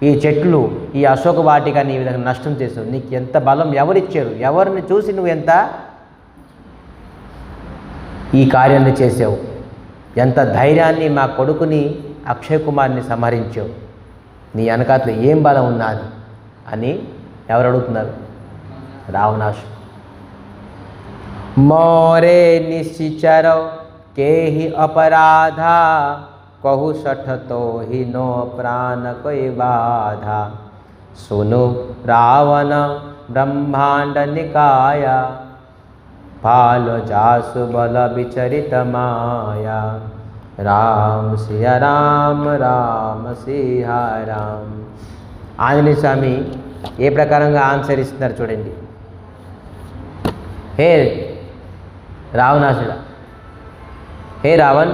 ఈ చెట్లు, ఈ అశోక వాటిక నీ విధంగా నష్టం చేసావు. నీకు ఎంత బలం ఎవరిచ్చారు? ఎవరిని చూసి నువ్వు ఎంత ఈ కార్యాన్ని చేసావు? ఎంత ధైర్యాన్ని మా కొడుకుని అక్షయ్ కుమార్ని సంహరించావు? నీ వెనకాతలో ఏం బలం ఉన్నది అని ఎవరు అడుగుతున్నారు? రావణాసు. మోరే నిశ్చిచర కేహి अपराधा कहु सठ तो ही नो प्राण कोई बाधा सुनु रावण ब्रह्मांड निकाया फाल जासु बल विचरित माया राम सिया राम राम सिया राम. ఆంజనేయ స్వామి ఏ ప్రకారంగా ఆన్సర్ ఇస్తున్నారు చూడండి. హే రావణాసుడా, హే రావణ్,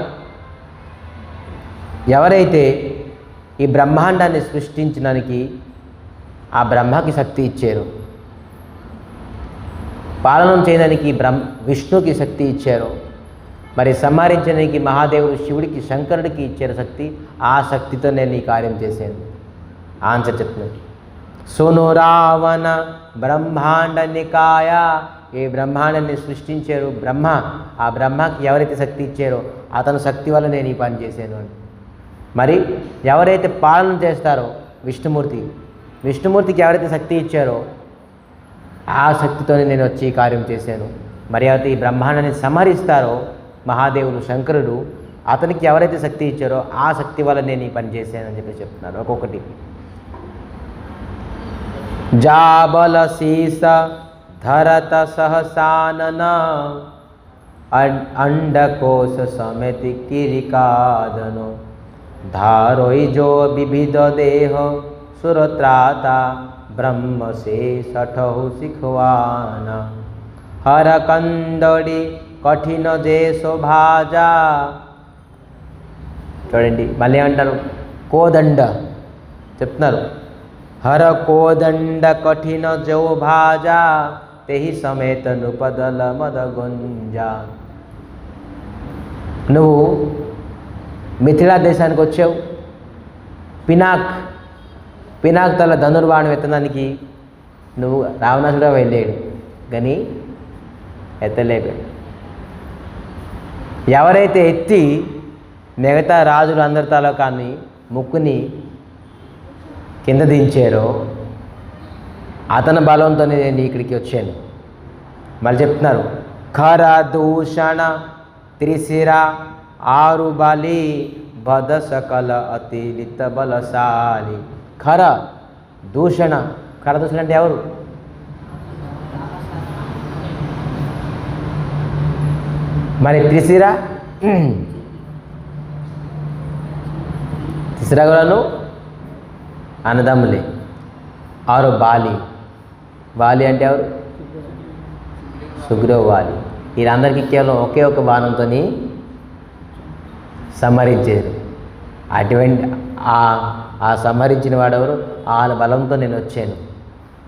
ఎవరైతే ఈ బ్రహ్మాండాన్ని సృష్టించడానికి ఆ బ్రహ్మకి శక్తి ఇచ్చారో, పాలనం చేయడానికి విష్ణుకి శక్తి ఇచ్చారో, మరి సంహరించడానికి మహాదేవుడు శివుడికి శంకరుడికి ఇచ్చారు శక్తి, ఆ శక్తితో నేను ఈ కార్యం చేశాను. ఆన్సర్ చెప్తున్నాను. సును రావణ బ్రహ్మాండ నికాయ, ఏ బ్రహ్మాండాన్ని సృష్టించారు బ్రహ్మ, ఆ బ్రహ్మకి ఎవరైతే శక్తి ఇచ్చారో అతని శక్తి వల్ల నేను ఈ పని చేశాను అని. మరి ఎవరైతే పాలన చేస్తారో విష్ణుమూర్తికి ఎవరైతే శక్తి ఇచ్చారో ఆ శక్తితోనే నేను వచ్చి ఈ కార్యం చేశాను. మరి అయితే ఈ బ్రహ్మాండాన్ని సంహరిస్తారో మహాదేవుడు శంకరుడు, అతనికి ఎవరైతే శక్తి ఇచ్చారో ఆ శక్తి వల్ల నేను ఈ పని చేశాను అని చెప్పి చెప్తున్నారు. ఒక్కొక్కటి. జాబల శీస धरत सहसानन अंडकोश समेत किरिकादनो धारोई जो विविध देह सुरत्राता ब्रह्म से सठहु सिखवाना हर कंदड़ी कठिन जे शोभाजा. చూడండి మళ్ళీ అంటారు కోదండ చెప్తున్నారు. हर कोदंड कठिन जो भाजा तेहि समेत नृपदल मद गुंजा. నువ్వు మిథిలా దేశానికి వచ్చావు. పినాక్ తల ధనుర్బాణం ఎత్తడానికి నువ్వు రావణాసుడు వెళ్ళాడు, కానీ ఎత్తలేపాడు. ఎవరైతే ఎత్తి మిగతా రాజులు అందరి తల కానీ ముక్కుని కింద దించారో అతని బలంతోనే నేను ఇక్కడికి వచ్చాను. మళ్ళీ చెప్తున్నారు. ఖర దూషణ త్రిశిర ఆరు బలి బద సకల అతిలిత బలశాలి. ఖర దూషణ అంటే ఎవరు? మరి త్రిశిర కూడాను అన్నదమ్ములే. ఆరు వాలి అంటే ఎవరు? సుగ్రీవ వాలి. వీరందరికీ కేవలం ఒకే ఒక బాణంతో సంహరించారు. అటువంటి ఆ సంహరించిన వాడెవరు? ఆ బలంతో నేను వచ్చాను.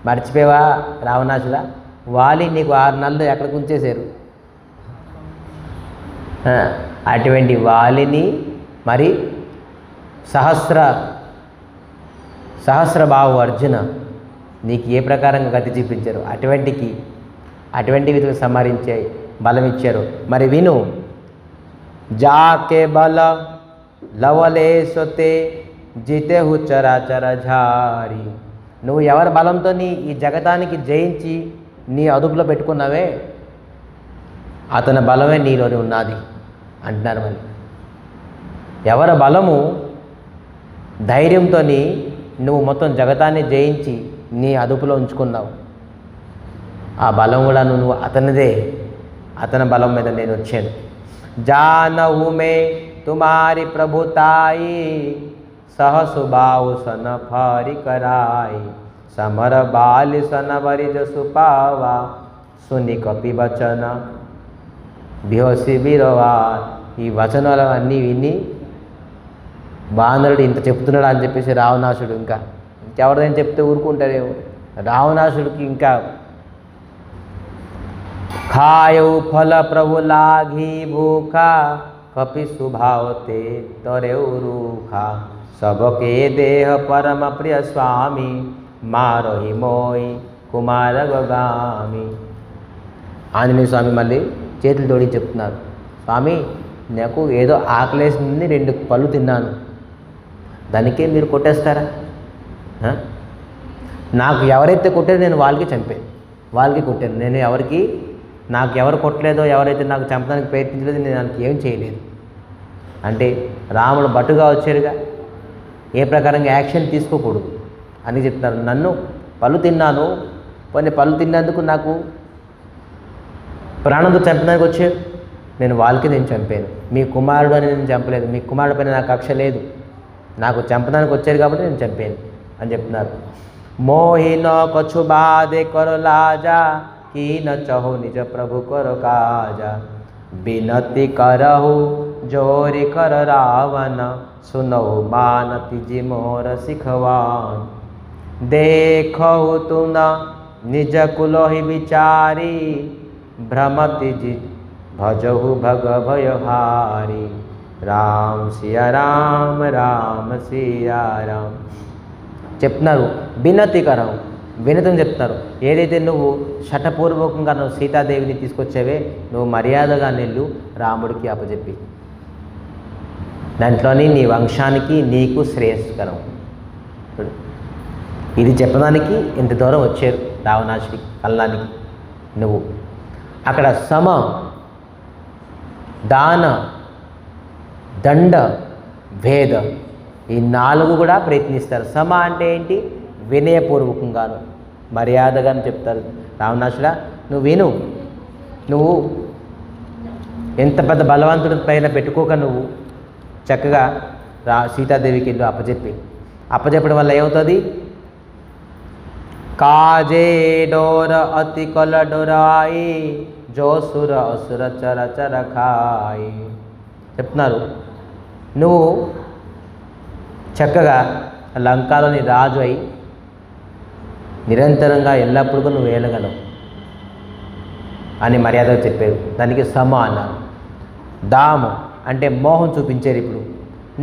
మర్చిపోయావా రావణాసుడా? వాలి నీకు 6 నెలలు ఎక్కడికి ఉంచేశారు. అటువంటి వాలిని మరి సహస్రబాహు అర్జున నీకు ఏ ప్రకారంగా గతి చూపించారు, అటువంటి విధులు సంహరించే బలం ఇచ్చారు. మరి విను. జాకే బల లవలే సొతే జితేహు చరాచర ఝారి. నువ్వు ఎవరి బలంతో ఈ జగతానికి జయించి నీ అదుపులో పెట్టుకున్నావే అతని బలమే నీలోని ఉన్నది అంటున్నారు. మళ్ళీ ఎవరి బలము ధైర్యంతో నువ్వు మొత్తం జగతాన్ని జయించి నీ అదుపులో ఉంచుకున్నావు, ఆ బలం కూడా నువ్వు అతనిదే. అతని బలం మీద నేను వచ్చాను. జానహు మే తుమారి ప్రభుతాయి सहसुबाहु सन फारी कराई समर बाली सन बरी जसु पावा सुनि कपि वचन बिहोसी बिरवा. ఈ వచనాలన్నీ విని బాణరుడు ఇంత చెప్తున్నాడు అని చెప్పేసి రావణాసుడు ఇంకెవరిదైనా చెప్తే ఊరుకుంటాడేమో. రావణాసుడికి ఇంకా खायऊ फल प्रभु लागी भूखा कपि सुभावते तरेऊ रूखा सबके देह परम प्रिय स्वामी मारहि मोई कुमार गगामी. ఆంజనేయ స్వామి మళ్ళీ చేతులు తోడి చెప్తున్నారు, స్వామి నాకు ఏదో ఆకలేసింది 2 పళ్ళు తిన్నాను, దానికే మీరు కొట్టేస్తారా? నాకు ఎవరైతే కొట్టారో నేను వాళ్ళకి కొట్టాను. నేను నాకు ఎవరు కొట్టలేదో, ఎవరైతే నాకు చంపడానికి ప్రయత్నించలేదో నేను దానికి ఏం చేయలేదు అంటే రాముడు బట్టుగా వచ్చారుగా, ఏ ప్రకారంగా యాక్షన్ తీసుకోకూడదు అని చెప్తున్నారు. నన్ను పళ్ళు తిన్నాను, కొన్ని పళ్ళు తిన్నందుకు నాకు ప్రాణంతో చంపడానికి వచ్చారు, నేను చంపాను. మీ కుమారుడు అని నేను చంపలేదు, మీ కుమారుడు పైన నాకు కక్ష లేదు, నాకు చంపడానికి వచ్చారు కాబట్టి నేను చంపాను అని చెప్తున్నారు. మోహిన కछु బాధే కరు లాజా की न चहो निज प्रभु करो काजा बिनती करहु जोरी कर रावण सुनो मानति जी मोर सिखवान देखहु तु न निज कुलोहि विचारी भ्रमति जी भजहु भग भयहारी राम सिया राम राम सिया राम. చెప్తున్నారు బినతి కరవు, వినతం చెప్తున్నారు. ఏదైతే నువ్వు శటపూర్వకంగా నువ్వు సీతాదేవిని తీసుకొచ్చావే, నువ్వు మర్యాదగా నెల్లు రాముడికి అప్పచెప్పి, దాంట్లోని నీ వంశానికి నీకు శ్రేయస్కరం. ఇది చెప్పడానికి ఇంత దూరం వచ్చారు రావణాసుడి కల్లానికి. నువ్వు అక్కడ సమ దాన దండ భేద ఈ 4 కూడా ప్రయత్నిస్తారు. సమ అంటే ఏంటి? వినయపూర్వకంగాను మర్యాదగాను చెప్తారు. రావణాసుడా నువ్వు విను, నువ్వు ఎంత పెద్ద బలవంతుడి పైన పెట్టుకోక నువ్వు చక్కగా సీతాదేవికి వెళ్ళు అప్పచెప్పడం వల్ల ఏమవుతుంది? కాజే డోర అతి కల డోరాయి జోసుర అసుర చర చర ఖాయి చెప్తున్నారు. నువ్వు చక్కగా లంకాలోని రాజు అయి నిరంతరంగా ఎల్లప్పుడూ నువ్వు వేయగలవు అని మర్యాదగా చెప్పారు. దానికి సమ అన్నారు. దాము అంటే మోహం చూపించారు. ఇప్పుడు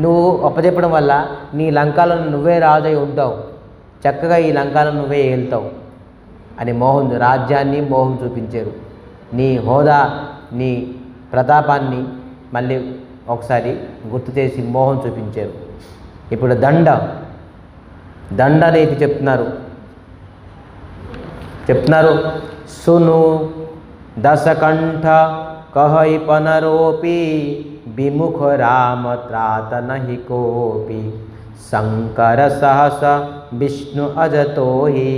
నువ్వు అప్పచెప్పడం వల్ల నీ లంకాలో నువ్వే రాజు అయి ఉంటావు, చక్కగా ఈ లంకాలో నువ్వే ఏలుతావు అని రాజ్యాన్ని మోహం చూపించారు. నీ హోదా నీ ప్రతాపాన్ని మళ్ళీ ఒకసారి గుర్తు చేసి మోహం చూపించారు. ఇప్పుడు దండ అనేది చెప్తున్నారు సును దశకంఠ कहई पनरोपी विमुख राम त्रात नहि कोपी शंकर सहस विष्णु अजतो ही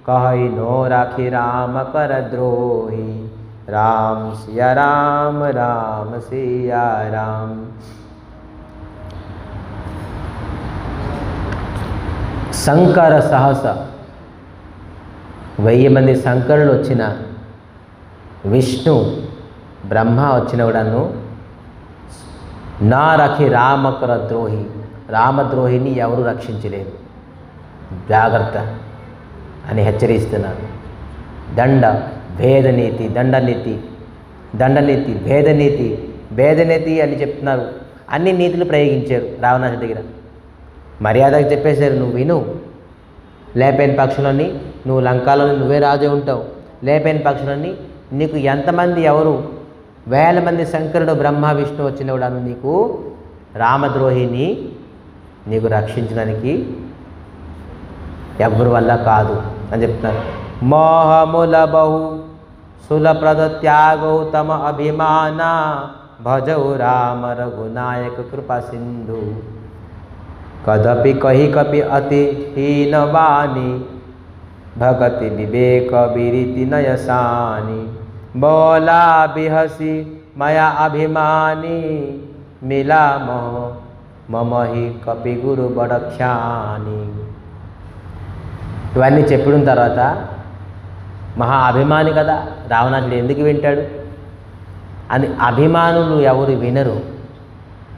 कहई नो राखी राम कर द्रोही राम सिया राम राम सिया राम। శంకర సహస 1000 మంది శంకరులు వచ్చిన విష్ణు బ్రహ్మ వచ్చిన కూడాను నా రఖి రామకర ద్రోహి రామద్రోహిని ఎవరు రక్షించలేరు జాగ్రత్త అని హెచ్చరిస్తున్నారు. దండ భేదనీతి, దండనీతి, భేదనీతి అని చెప్తున్నారు. అన్ని నీతులు ప్రయోగించారు రావణాసుడి దగ్గర. మర్యాదకు చెప్పేశారు, నువ్వు విను, లేపైన పక్షులని నువ్వు లంకాలోని నువ్వే రాజు ఉంటావు, లేపైన పక్షులని నీకు ఎంతమంది ఎవరు వేల మంది శంకరుడు బ్రహ్మ విష్ణు వచ్చిన కూడా నీకు రామద్రోహిని నీకు రక్షించడానికి ఎవరి వల్ల కాదు అని చెప్తున్నారు. మోహముల బహు సులప్రద త్యాగౌ తమ అభిమాన భజౌ రామ రఘునాయక కృపా సింధు కదపి కహి కపి అతి హీనవాణి భగతి వివేక విరీతి నయసాని బోలా బిహసి మయా అభిమాని మిలా మమహి కపి గురు బడఖ్యాని. ఇవన్నీ చెప్పిన తర్వాత మహా అభిమాని కదా రావణాసుడు ఎందుకు వింటాడు అని అభిమానులు ఎవరు వినరు,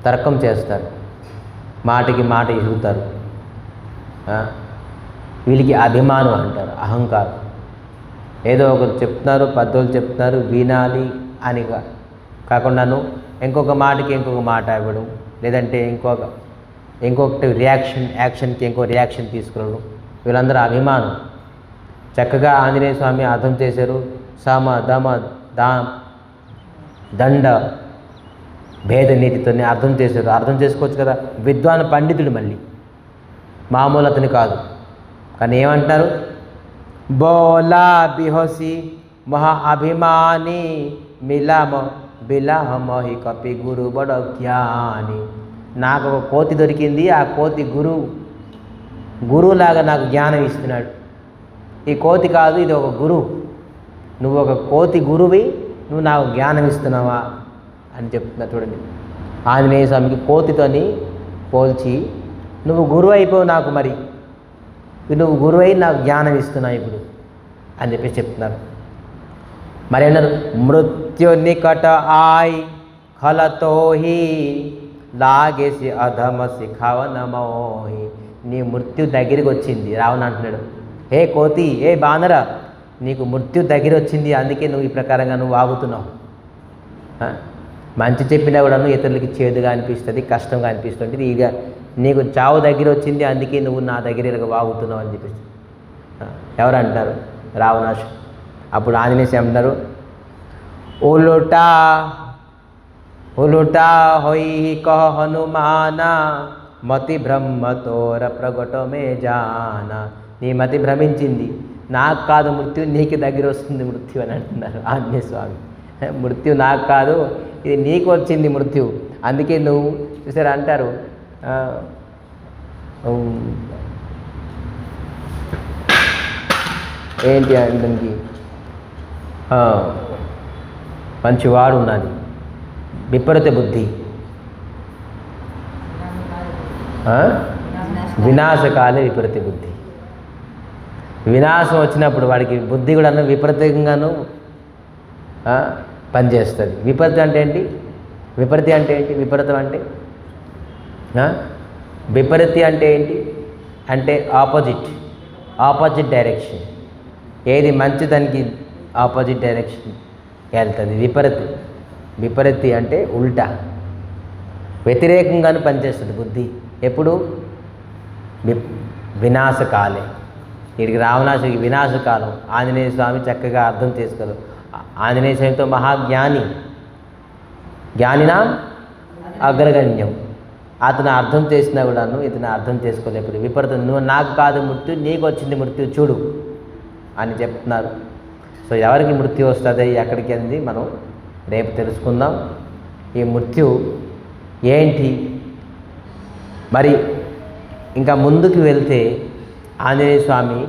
తర్కం చేస్తారు, మాటకి మాట ఇరుగుతారు. వీళ్ళకి అభిమానం అంటారు, అహంకారం. ఏదో ఒకరు చెప్తున్నారు, పద్ధతులు చెప్తున్నారు, వినాలి అని కాకుండాను ఇంకొక మాటకి ఇంకొక మాట ఇవ్వడం, లేదంటే ఇంకొకటి యాక్షన్కి ఇంకో రియాక్షన్ తీసుకురావడం, వీళ్ళందరూ అభిమానం. చక్కగా ఆంజనేయ స్వామి అర్థం చేశారు. సమ దమ దండ భేద నీతితోనే అర్థం చేశారు. అర్థం చేసుకోవచ్చు కదా, విద్వాన్ పండితుడు, మళ్ళీ మామూలు అతని కాదు. కానీ ఏమంటారు, బోలా బిహసి మహా అభిమాని మిలామ బిలామహి కపి గురు బడ జ్ఞాని. నాకు ఒక కోతి దొరికింది, ఆ కోతి గురువులాగా నాకు జ్ఞానం ఇస్తున్నాడు. ఈ కోతి కాదు, ఇది ఒక గురువు. నువ్వు ఒక కోతి గురువి, నువ్వు నాకు జ్ఞానం ఇస్తున్నావా అని చెప్తున్నా. చూడండి, ఆంజనేయ స్వామికి కోతితోని పోల్చి నువ్వు గురువు అయిపోవు నాకు, మరి నువ్వు గురువై నాకు జ్ఞానం ఇస్తున్నావు ఇప్పుడు అని చెప్పేసి చెప్తున్నారు. మరి అన్నారు, మృత్యు నికట ఆయ్ ఖలతోహి లాగేసి అధమ శిఖావనమోహి. నీ మృత్యు దగ్గరికి వచ్చింది. రావణ అంటున్నాడు, హే కోతి, ఏ బానర, నీకు మృత్యు దగ్గర వచ్చింది, అందుకే నువ్వు ఈ ప్రకారంగా నువ్వు వాగుతున్నావు. మంచి చెప్పినా కూడా ఇతరులకి చేదుగా అనిపిస్తుంది, కష్టంగా అనిపిస్తుంది. ఇక నీకు చావు దగ్గర వచ్చింది, అందుకే నువ్వు నా దగ్గర ఇలాగ వాగుతున్నావు అని చెప్పేసి ఎవరు అంటారు, రావణాసు. అప్పుడు ఆంజనేయ స్వామి అంటారు, ఉలుటా హొయి కహ హనుమాన మతి బ్రహ్మ తోర ప్రగటమే జాన. నీ మతి భ్రమించింది, నాకు కాదు మృత్యు, నీకు దగ్గర వస్తుంది మృత్యు అని అంటున్నారు ఆంజనేయ స్వామి. మృత్యు నాకు కాదు, ఇది నీకు వచ్చింది మృత్యు, అందుకే నువ్వు చూసారా అంటారు. ఏంటి అంటే మంచివాడు ఉన్నది, విపరీత బుద్ధి, వినాశకాలే విపరీత బుద్ధి. వినాశం వచ్చినప్పుడు వాడికి బుద్ధి కూడా విపరీతంగాను పనిచేస్తుంది. విపరీతం అంటే ఏంటి, విపరీతి అంటే ఏంటి, విపరీతం అంటే విపరీతి అంటే ఏంటి అంటే ఆపోజిట్ డైరెక్షన్. ఏది మంచి దానికి ఆపోజిట్ డైరెక్షన్ వెళ్తుంది విపరీతి అంటే ఉల్టా, వ్యతిరేకంగానే పనిచేస్తుంది బుద్ధి. ఎప్పుడు వినాశకాలే. వీడికి రావణాసుడికి వినాశకాలం. ఆంజనేయ స్వామి చక్కగా అర్థం చేసుకోరు. ఆంజనేయ స్వామితో మహాజ్ఞాని, జ్ఞానినా అగ్రగణ్యం. అతను అర్థం చేసినా కూడాను ఇతను అర్థం చేసుకోలేప్పుడు విపరీతం. నువ్వు నాకు కాదు మృత్యు, నీకు వచ్చింది మృత్యు చూడు అని చెప్తున్నారు. సో ఎవరికి మృత్యు వస్తుంది, ఎక్కడికి అంది మనం రేపు తెలుసుకుందాం. ఈ మృత్యు ఏంటి, మరి ఇంకా ముందుకు వెళ్తే ఆంజనేయ స్వామికి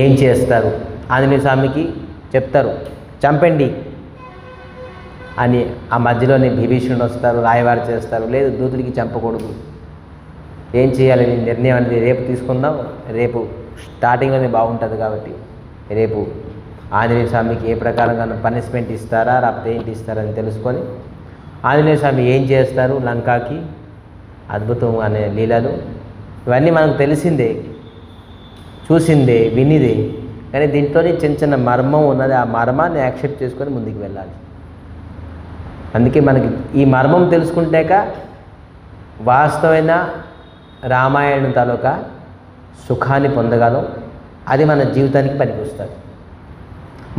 ఏం చేస్తారు, ఆంజనేయ స్వామికి చెప్తారు చంపండి అని. ఆ మధ్యలోనే విభీషణుడు వస్తారు, రాయవారు చేస్తారు, లేదు దూతుడికి చంపకూడదు, ఏం చేయాలి నిర్ణయం అనేది రేపు తీసుకుందాం. రేపు స్టార్టింగ్లోనే బాగుంటుంది కాబట్టి రేపు ఆంజనేయ స్వామికి ఏ ప్రకారంగా పనిష్మెంట్ ఇస్తారా, లేకపోతే ఏంటి ఇస్తారని తెలుసుకొని ఆంజనేయ స్వామి ఏం చేస్తారు లంకాకి, అద్భుతం అనే లీలలు ఇవన్నీ మనకు తెలిసిందే. చూసిందే వినిదే, కానీ దీంట్లోని చిన్న చిన్న మర్మం ఉన్నది. ఆ మర్మాన్ని యాక్సెప్ట్ చేసుకొని ముందుకు వెళ్ళాలి. అందుకే మనకి ఈ మర్మం తెలుసుకుంటాక వాస్తవమైన రామాయణం తాలూకా సుఖాన్ని పొందగలం. అది మన జీవితానికి పనికొస్తుంది.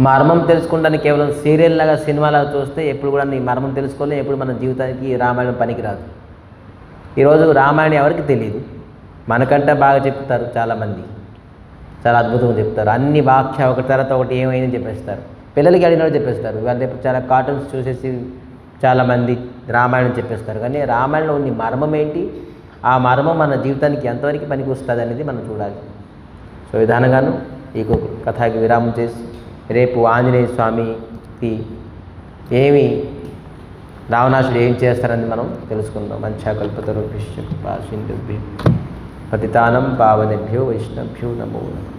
మర్మం తెలుసుకోవడానికి కేవలం సీరియల్ లాగా సినిమాలాగా చూస్తే ఎప్పుడు కూడా ఈ మర్మం తెలుసుకోవాలి. ఎప్పుడు మన జీవితానికి రామాయణం పనికిరాదు. ఈరోజు రామాయణం ఎవరికి తెలియదు, మనకంటే బాగా చెప్తారు చాలామంది, చాలా అద్భుతంగా చెప్తారు. అన్ని వాక్య ఒకటి తర్వాత ఒకటి ఏమైందని చెప్పేస్తారు. పిల్లలకి అడిగినట్టు చెప్పేస్తారు. వాళ్ళు చాలా కార్టూన్స్ చూసేసి చాలామంది రామాయణం చెప్పేస్తారు. కానీ రామాయణంలో ఉన్న మర్మం ఏంటి, ఆ మర్మం మన జీవితానికి ఎంతవరకు పనికి వస్తుంది అనేది మనం చూడాలి. సో విధానంగాను ఈ కథకి విరామం చేసి రేపు ఆంజనేయ స్వామికి ఏమి రావణాసుడు ఏం చేస్తారని మనం తెలుసుకుందాం. మంచాకల్పతరుభ్యశ్చ కృపాసింధుభ్యో పతితానం పావనేభ్యో వైష్ణవేభ్యో నమో నమః.